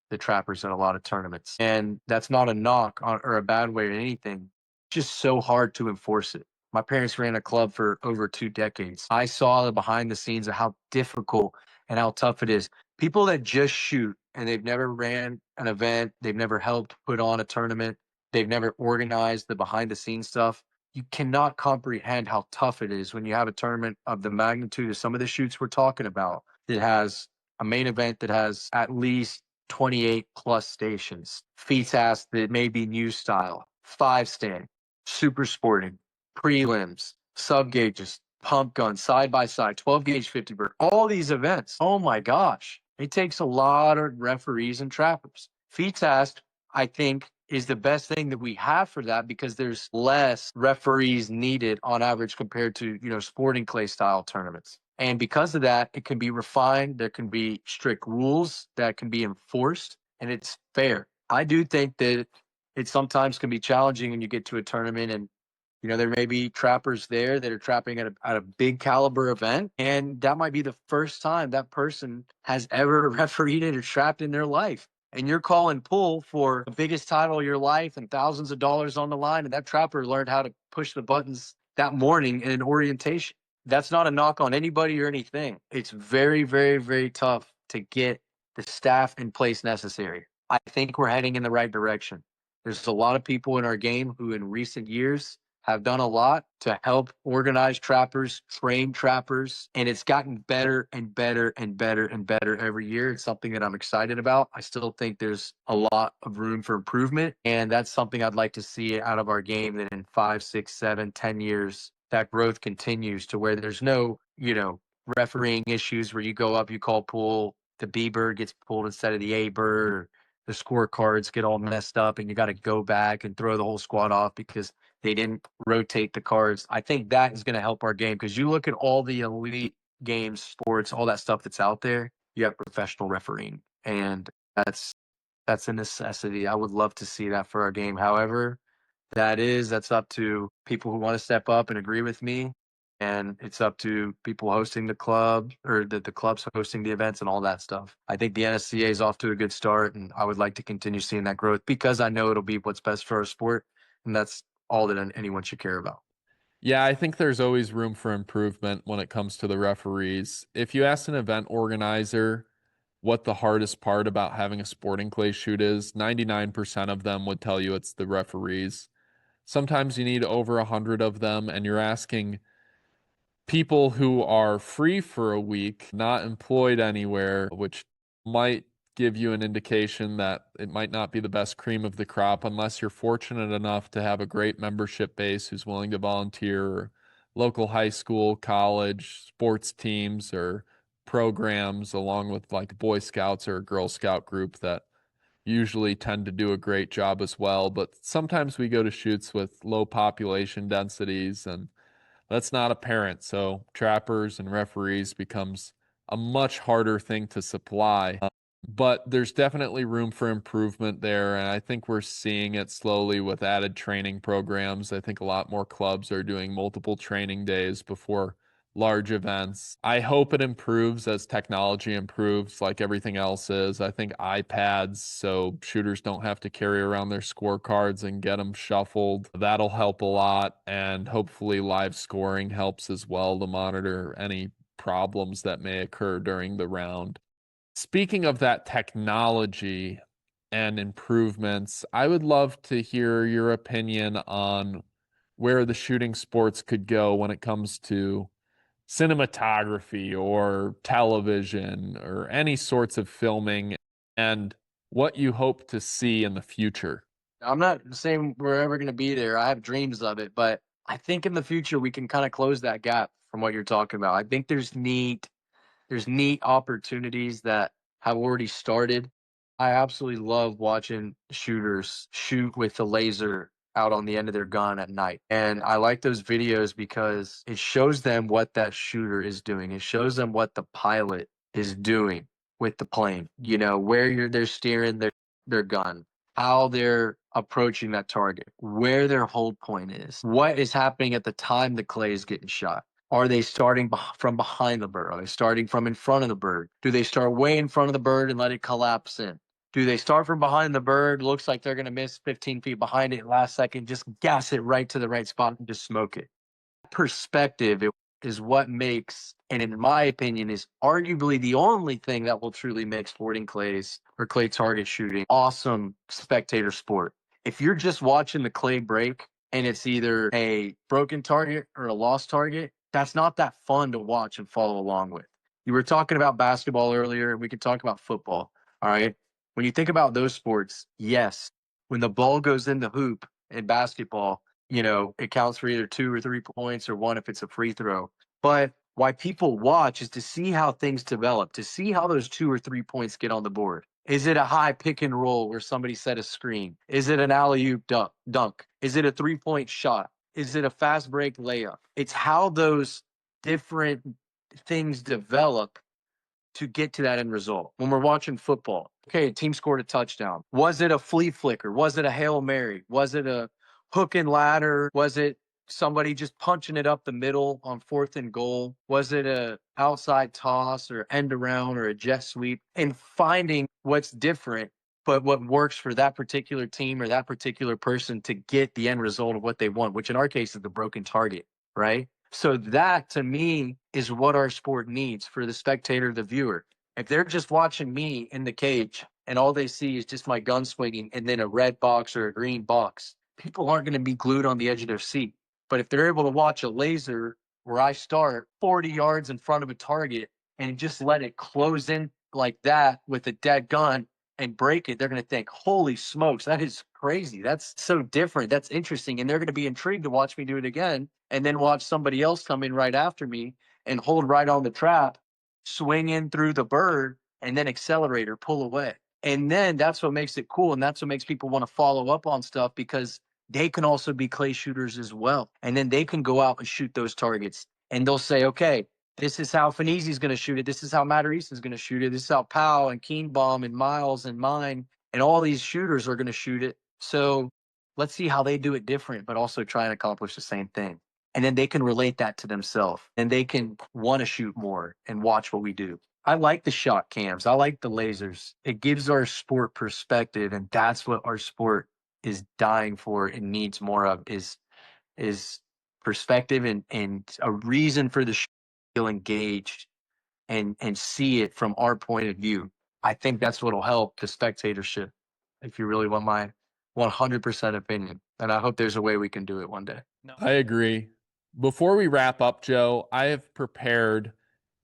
the trappers at a lot of tournaments. And that's not a knock on, or a bad way or anything. It's just so hard to enforce it. My parents ran a club for over 2 decades. I saw the behind the scenes of how difficult and how tough it is. People that just shoot and they've never ran an event, they've never helped put on a tournament, they've never organized the behind the scenes stuff. You cannot comprehend how tough it is when you have a tournament of the magnitude of some of the shoots we're talking about that has a main event that has at least 28 plus stations, FITAS that may be new style, 5-stand, super sporting, prelims, sub gauges, pump guns, side by side, 12 gauge 50 bird, all these events. Oh my gosh. It takes a lot of referees and trappers. FITAS, I think, is the best thing that we have for that because there's less referees needed on average compared to, sporting clay style tournaments. And because of that, it can be refined. There can be strict rules that can be enforced, and it's fair. I do think that it sometimes can be challenging when you get to a tournament and there may be trappers there that are trapping at a big caliber event, and that might be the first time that person has ever refereed or trapped in their life. And you're calling pull for the biggest title of your life and thousands of dollars on the line, and that trapper learned how to push the buttons that morning in an orientation. That's not a knock on anybody or anything. It's very, very, very tough to get the staff in place necessary. I think we're heading in the right direction. There's a lot of people in our game who in recent years have done a lot to help organize trappers, train trappers, and it's gotten better and better and better and better every year. It's something that I'm excited about. I still think there's a lot of room for improvement, and that's something I'd like to see out of our game that in 5, 6, 7, 10 years, that growth continues to where there's no, refereeing issues where you go up, you call pull, the B bird gets pulled instead of the A bird, or the scorecards get all messed up and you got to go back and throw the whole squad off because they didn't rotate the cards. I think that is going to help our game because you look at all the elite games, sports, all that stuff that's out there, you have professional refereeing, and that's a necessity. I would love to see that for our game. However, that's up to people who want to step up and agree with me. And it's up to people hosting the club or the clubs hosting the events and all that stuff. I think the NSCA is off to a good start, and I would like to continue seeing that growth because I know it'll be what's best for our sport. And that's all that anyone should care about. Yeah, I think there's always room for improvement when it comes to the referees. If you ask an event organizer what the hardest part about having a sporting clay shoot is, 99% of them would tell you it's the referees. Sometimes you need over 100 of them, and you're asking people who are free for a week, not employed anywhere, which might give you an indication that it might not be the best cream of the crop unless you're fortunate enough to have a great membership base who's willing to volunteer, or local high school, college, sports teams, or programs, along with like Boy Scouts or a Girl Scout group that usually tend to do a great job as well. But sometimes we go to shoots with low population densities and that's not apparent. So trappers and referees becomes a much harder thing to supply. But there's definitely room for improvement there. And I think we're seeing it slowly with added training programs. I think a lot more clubs are doing multiple training days before large events. I hope it improves as technology improves, like everything else is. I think iPads, so shooters don't have to carry around their scorecards and get them shuffled. That'll help a lot. And hopefully live scoring helps as well to monitor any problems that may occur during the round. Speaking of that technology and improvements, I would love to hear your opinion on where the shooting sports could go when it comes to cinematography or television or any sorts of filming, and what you hope to see in the future. I'm not saying we're ever going to be there. I have dreams of it, but I think in the future we can kind of close that gap from what you're talking about. I think there's neat opportunities that have already started. I absolutely love watching shooters shoot with the laser out on the end of their gun at night. And I like those videos because it shows them what that shooter is doing. It shows them what the pilot is doing with the plane, where they're steering their gun, how they're approaching that target, where their hold point is, what is happening at the time the clay is getting shot. Are they starting from behind the bird? Are they starting from in front of the bird? Do they start way in front of the bird and let it collapse in? Do they start from behind the bird? Looks like they're going to miss 15 feet behind it last second. Just gas it right to the right spot and just smoke it. Perspective is what makes, and in my opinion, is arguably the only thing that will truly make sporting clays or clay target shooting awesome spectator sport. If you're just watching the clay break and it's either a broken target or a lost target, that's not that fun to watch and follow along with. You were talking about basketball earlier. We could talk about football. All right. When you think about those sports, yes, when the ball goes in the hoop in basketball, it counts for either 2 or 3 points or 1 if it's a free throw. But why people watch is to see how things develop, to see how those 2 or 3 points get on the board. Is it a high pick and roll where somebody set a screen? Is it an alley-oop dunk? Is it a 3-point shot? Is it a fast break layup? It's how those different things develop to get to that end result. When we're watching football, okay, a team scored a touchdown. Was it a flea flicker? Was it a Hail Mary? Was it a hook and ladder? Was it somebody just punching it up the middle on 4th and goal? Was it a outside toss or end around or a jet sweep? And finding what's different, but what works for that particular team or that particular person to get the end result of what they want, which in our case is the broken target, right? So that to me is what our sport needs for the spectator, the viewer. If they're just watching me in the cage and all they see is just my gun swinging and then a red box or a green box, people aren't going to be glued on the edge of their seat. But if they're able to watch a laser where I start 40 yards in front of a target and just let it close in like that with a dead gun and break it, they're going to think, holy smokes, that is crazy. That's so different. That's interesting. And they're going to be intrigued to watch me do it again and then watch somebody else come in right after me and hold right on the trap, swing in through the bird, and then accelerate or pull away. And then that's what makes it cool. And that's what makes people want to follow up on stuff because they can also be clay shooters as well. And then they can go out and shoot those targets. And they'll say, okay, this is how Fanizzi's going to shoot it. This is how Matterison's going to shoot it. This is how Powell and Keenbaum and Miles and mine and all these shooters are going to shoot it. So let's see how they do it different, but also try and accomplish the same thing. And then they can relate that to themselves and they can want to shoot more and watch what we do. I like the shot cams. I like the lasers. It gives our sport perspective. And that's what our sport is dying for and needs more of is perspective and a reason for the feel engaged and see it from our point of view. I think that's what'll help the spectatorship if you really want my 100% opinion. And I hope there's a way we can do it one day. No. I agree. Before we wrap up, Joe, I have prepared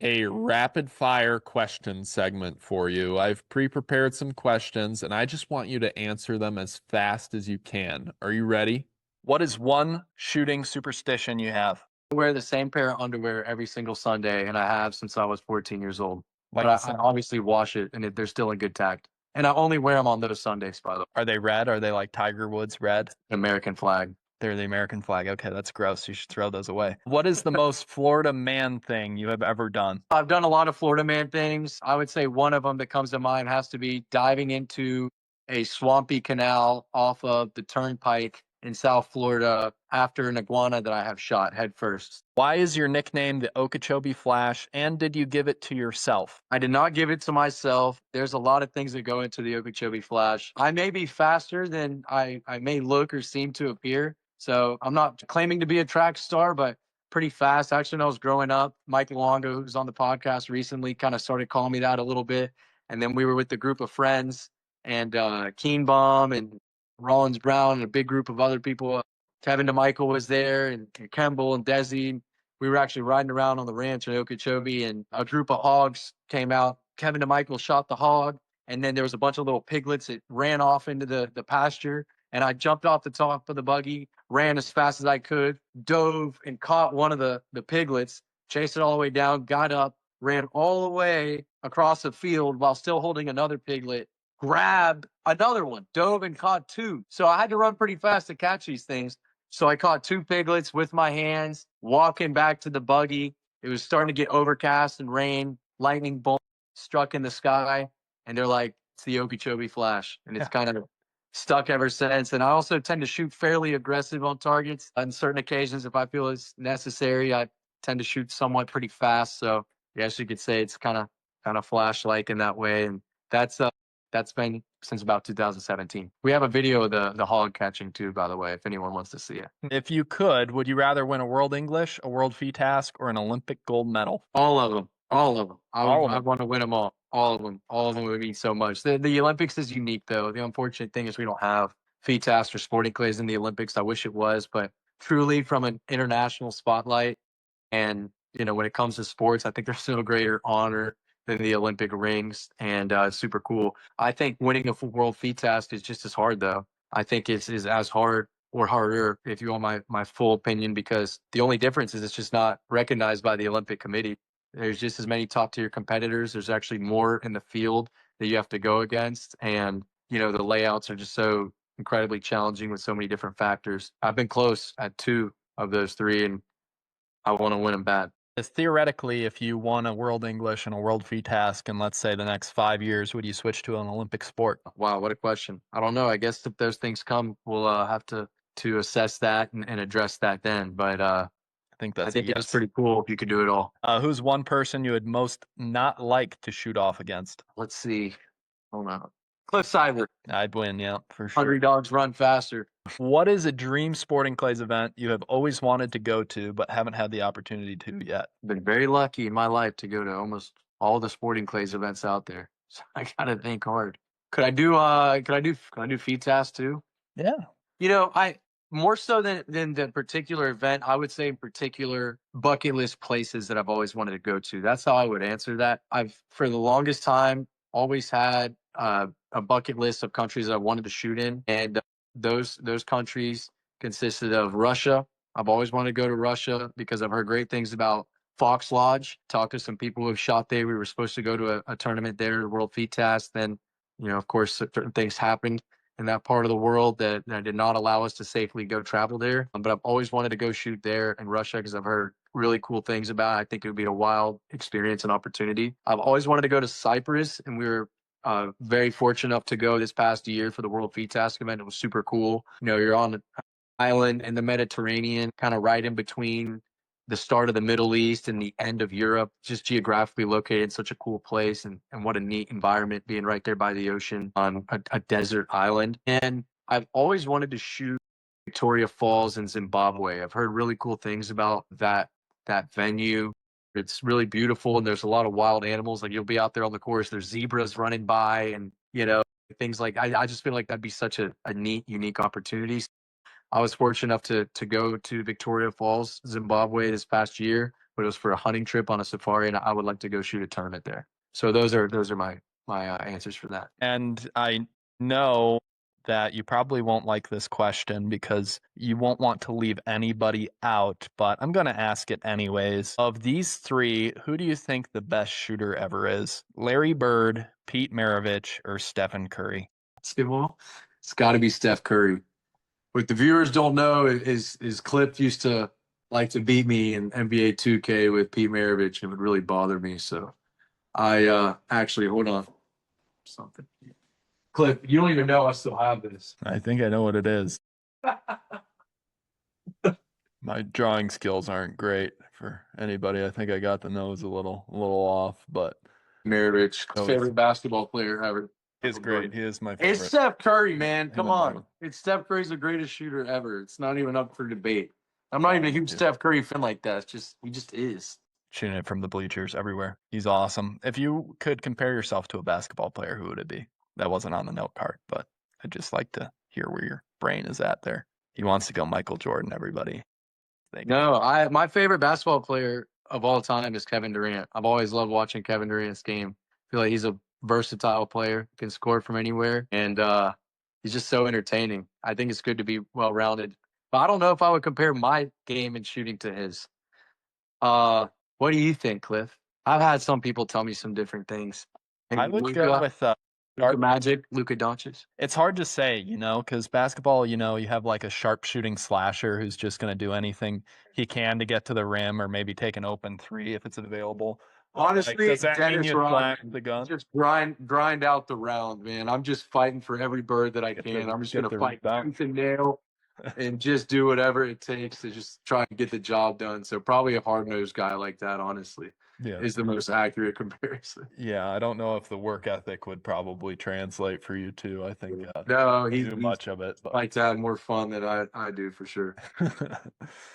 a rapid fire question segment for you. I've pre-prepared some questions and I just want you to answer them as fast as you can. Are you ready? What is one shooting superstition you have? I wear the same pair of underwear every single Sunday, and I have since I was 14 years old. Like But I obviously wash it, and they're still in good tact. And I only wear them on those Sundays, by the way. Are they red? Are they like Tiger Woods red? American flag. They're the American flag. Okay, that's gross. You should throw those away. What is the most Florida man thing you have ever done? I've done a lot of Florida man things. I would say one of them that comes to mind has to be diving into a swampy canal off of the turnpike in South Florida after an iguana that I have shot head first. Why is your nickname the Okeechobee Flash, and did you give it to yourself? I did not give it to myself. There's a lot of things that go into the Okeechobee Flash. I may be faster than I may look or seem to appear. So I'm not claiming to be a track star, but pretty fast. Actually, when I was growing up, Mike Luongo, who's on the podcast recently, kind of started calling me that a little bit. And then we were with the group of friends and Keenbaum and Rollins Brown and a big group of other people. Kevin DeMichael was there and Kemble and Desi. We were actually riding around on the ranch in Okeechobee and a group of hogs came out. Kevin DeMichael shot the hog. And then there was a bunch of little piglets that ran off into the pasture. And I jumped off the top of the buggy, ran as fast as I could, dove and caught one of the piglets, chased it all the way down, got up, ran all the way across the field while still holding another piglet, grabbed another one, dove and caught 2. So I had to run pretty fast to catch these things. So I caught 2 piglets with my hands, walking back to the buggy. It was starting to get overcast and rain, lightning bolt struck in the sky. And they're like, it's the Okeechobee Flash. And it's kind of stuck ever since. And I also tend to shoot fairly aggressive on targets. On certain occasions, if I feel it's necessary, I tend to shoot somewhat pretty fast. So I guess you could say it's kind of Flash-like in that way. And that's been since about 2017. We have a video of the hog catching too, by the way, if anyone wants to see it. If you could, would you rather win a World English, a World Fee Task, or an Olympic gold medal? All of them. All of them. All of I them. want to win them all. All of them. All of them would mean so much. The Olympics is unique, though. The unfortunate thing is we don't have feet tasks or sporting clays in the Olympics. I wish it was, but truly from an international spotlight and, when it comes to sports, I think there's no greater honor than the Olympic rings, and it's super cool. I think winning a world feet task is just as hard, though. I think it's as hard or harder, if you want my full opinion, because the only difference is it's just not recognized by the Olympic Committee. There's just as many top tier competitors. There's actually more in the field that you have to go against. And, the layouts are just so incredibly challenging with so many different factors. I've been close at 2 of those 3, and I want to win them bad. Theoretically, if you won a World English and a World Fee Task in, let's say, the next 5 years, would you switch to an Olympic sport? Wow, what a question. I don't know. I guess if those things come, we'll have to assess that and address that then. But I think I that's think a it was yes. pretty cool if you could do it all. Who's one person you would most not like to shoot off against? Let's see. Hold on. Cliff Seibert. I'd win, yeah, for sure. Hungry dogs run faster. What is a dream sporting clays event you have always wanted to go to but haven't had the opportunity to yet? Been very lucky in my life to go to almost all the sporting clays events out there. So I gotta think hard. Could I do feed tasks too? Yeah. I more so than the particular event, I would say in particular bucket list places that I've always wanted to go to. That's how I would answer that. I've for the longest time always had a bucket list of countries that I wanted to shoot in, and those countries consisted of Russia. I've always wanted to go to Russia because I've heard great things about Fox Lodge. Talked to some people who have shot there. We were supposed to go to a tournament there, the World Feet Task. Then, of course, certain things happened in that part of the world that did not allow us to safely go travel there. But I've always wanted to go shoot there in Russia because I've heard really cool things about it. I think it would be a wild experience and opportunity. I've always wanted to go to Cyprus, and we were very fortunate enough to go this past year for the World Feet Task event. It was super cool. You're on an island in the Mediterranean, kind of right in between the start of the Middle East and the end of Europe, just geographically located in such a cool place. And what a neat environment being right there by the ocean on a desert island. And I've always wanted to shoot Victoria Falls in Zimbabwe. I've heard really cool things about that venue. It's really beautiful, and there's a lot of wild animals. Like, you'll be out there on the course, there's zebras running by, and things like I just feel like that'd be such a neat, unique opportunity. I was fortunate enough to go to Victoria Falls, Zimbabwe this past year, but it was for a hunting trip on a safari, and I would like to go shoot a tournament there. So those are my answers for that. And I know that you probably won't like this question because you won't want to leave anybody out, but I'm going to ask it anyways. Of these 3, who do you think the best shooter ever is? Larry Bird, Pete Maravich, or Stephen Curry? Well, it's got to be Steph Curry. What the viewers don't know is Cliff used to like to beat me in NBA 2K with Pete Maravich, and it would really bother me. So I actually, hold on. Something. Cliff, you don't even know I still have this. I think I know what it is. My drawing skills aren't great for anybody. I think I got the nose a little off, but Maravich, favorite basketball player ever. He's great. He is my favorite. It's Steph Curry, man. Come on. It's Steph Curry's the greatest shooter ever. It's not even up for debate. I'm not even a huge Steph Curry fan like that. He just is. Shooting it from the bleachers everywhere. He's awesome. If you could compare yourself to a basketball player, who would it be? That wasn't on the note card, but I'd just like to hear where your brain is at there. He wants to go Michael Jordan, everybody. No, my favorite basketball player of all time is Kevin Durant. I've always loved watching Kevin Durant's game. I feel like he's a versatile player, can score from anywhere, and he's just so entertaining. I think it's good to be well-rounded. But I don't know if I would compare my game and shooting to his. What do you think, Cliff? I've had some people tell me some different things. I would go with Luka Magic, Luka Doncic. It's hard to say, because basketball, you have like a sharp shooting slasher who's just going to do anything he can to get to the rim or maybe take an open 3 if it's available. Honestly, does that mean you flash Rodman, the gun? just grind out the round, man. I'm just fighting for every bird that I can. I'm just going to fight tooth and nail and just do whatever it takes to just try and get the job done. So probably a hard-nosed guy like that, honestly. Yeah. is the most accurate comparison. Yeah, I don't know if the work ethic would probably translate for you too. I think No, you he's do much of it. But... likes to have more fun than I do for sure.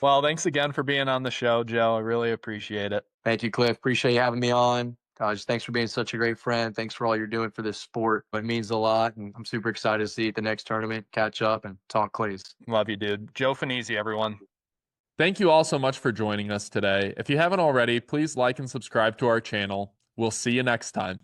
Well, thanks again for being on the show, Joe. I really appreciate it. Thank you, Cliff. Appreciate you having me on. Gosh, thanks for being such a great friend. Thanks for all you're doing for this sport. It means a lot, and I'm super excited to see you at the next tournament, catch up, and talk clays. Love you, dude. Joe Fanizzi, everyone. Thank you all so much for joining us today. If you haven't already, please like and subscribe to our channel. We'll see you next time.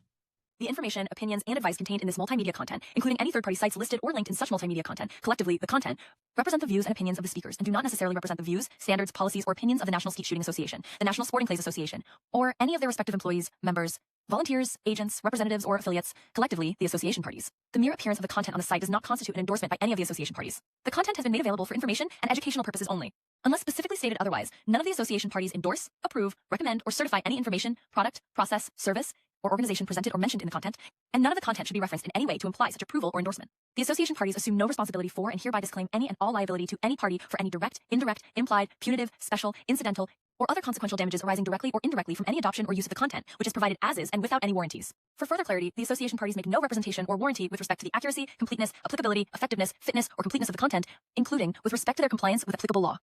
The information, opinions, and advice contained in this multimedia content, including any third-party sites listed or linked in such multimedia content, collectively the content, represent the views and opinions of the speakers and do not necessarily represent the views, standards, policies, or opinions of the National Skeet Shooting Association, the National Sporting Clays Association, or any of their respective employees, members, volunteers, agents, representatives, or affiliates, collectively the association parties. The mere appearance of the content on the site does not constitute an endorsement by any of the association parties. The content has been made available for information and educational purposes only. Unless specifically stated otherwise, none of the association parties endorse, approve, recommend, or certify any information, product, process, service, or organization presented or mentioned in the content, and none of the content should be referenced in any way to imply such approval or endorsement. The association parties assume no responsibility for and hereby disclaim any and all liability to any party for any direct, indirect, implied, punitive, special, incidental, or other consequential damages arising directly or indirectly from any adoption or use of the content, which is provided as is and without any warranties. For further clarity, the association parties make no representation or warranty with respect to the accuracy, completeness, applicability, effectiveness, fitness, or completeness of the content, including with respect to their compliance with applicable law.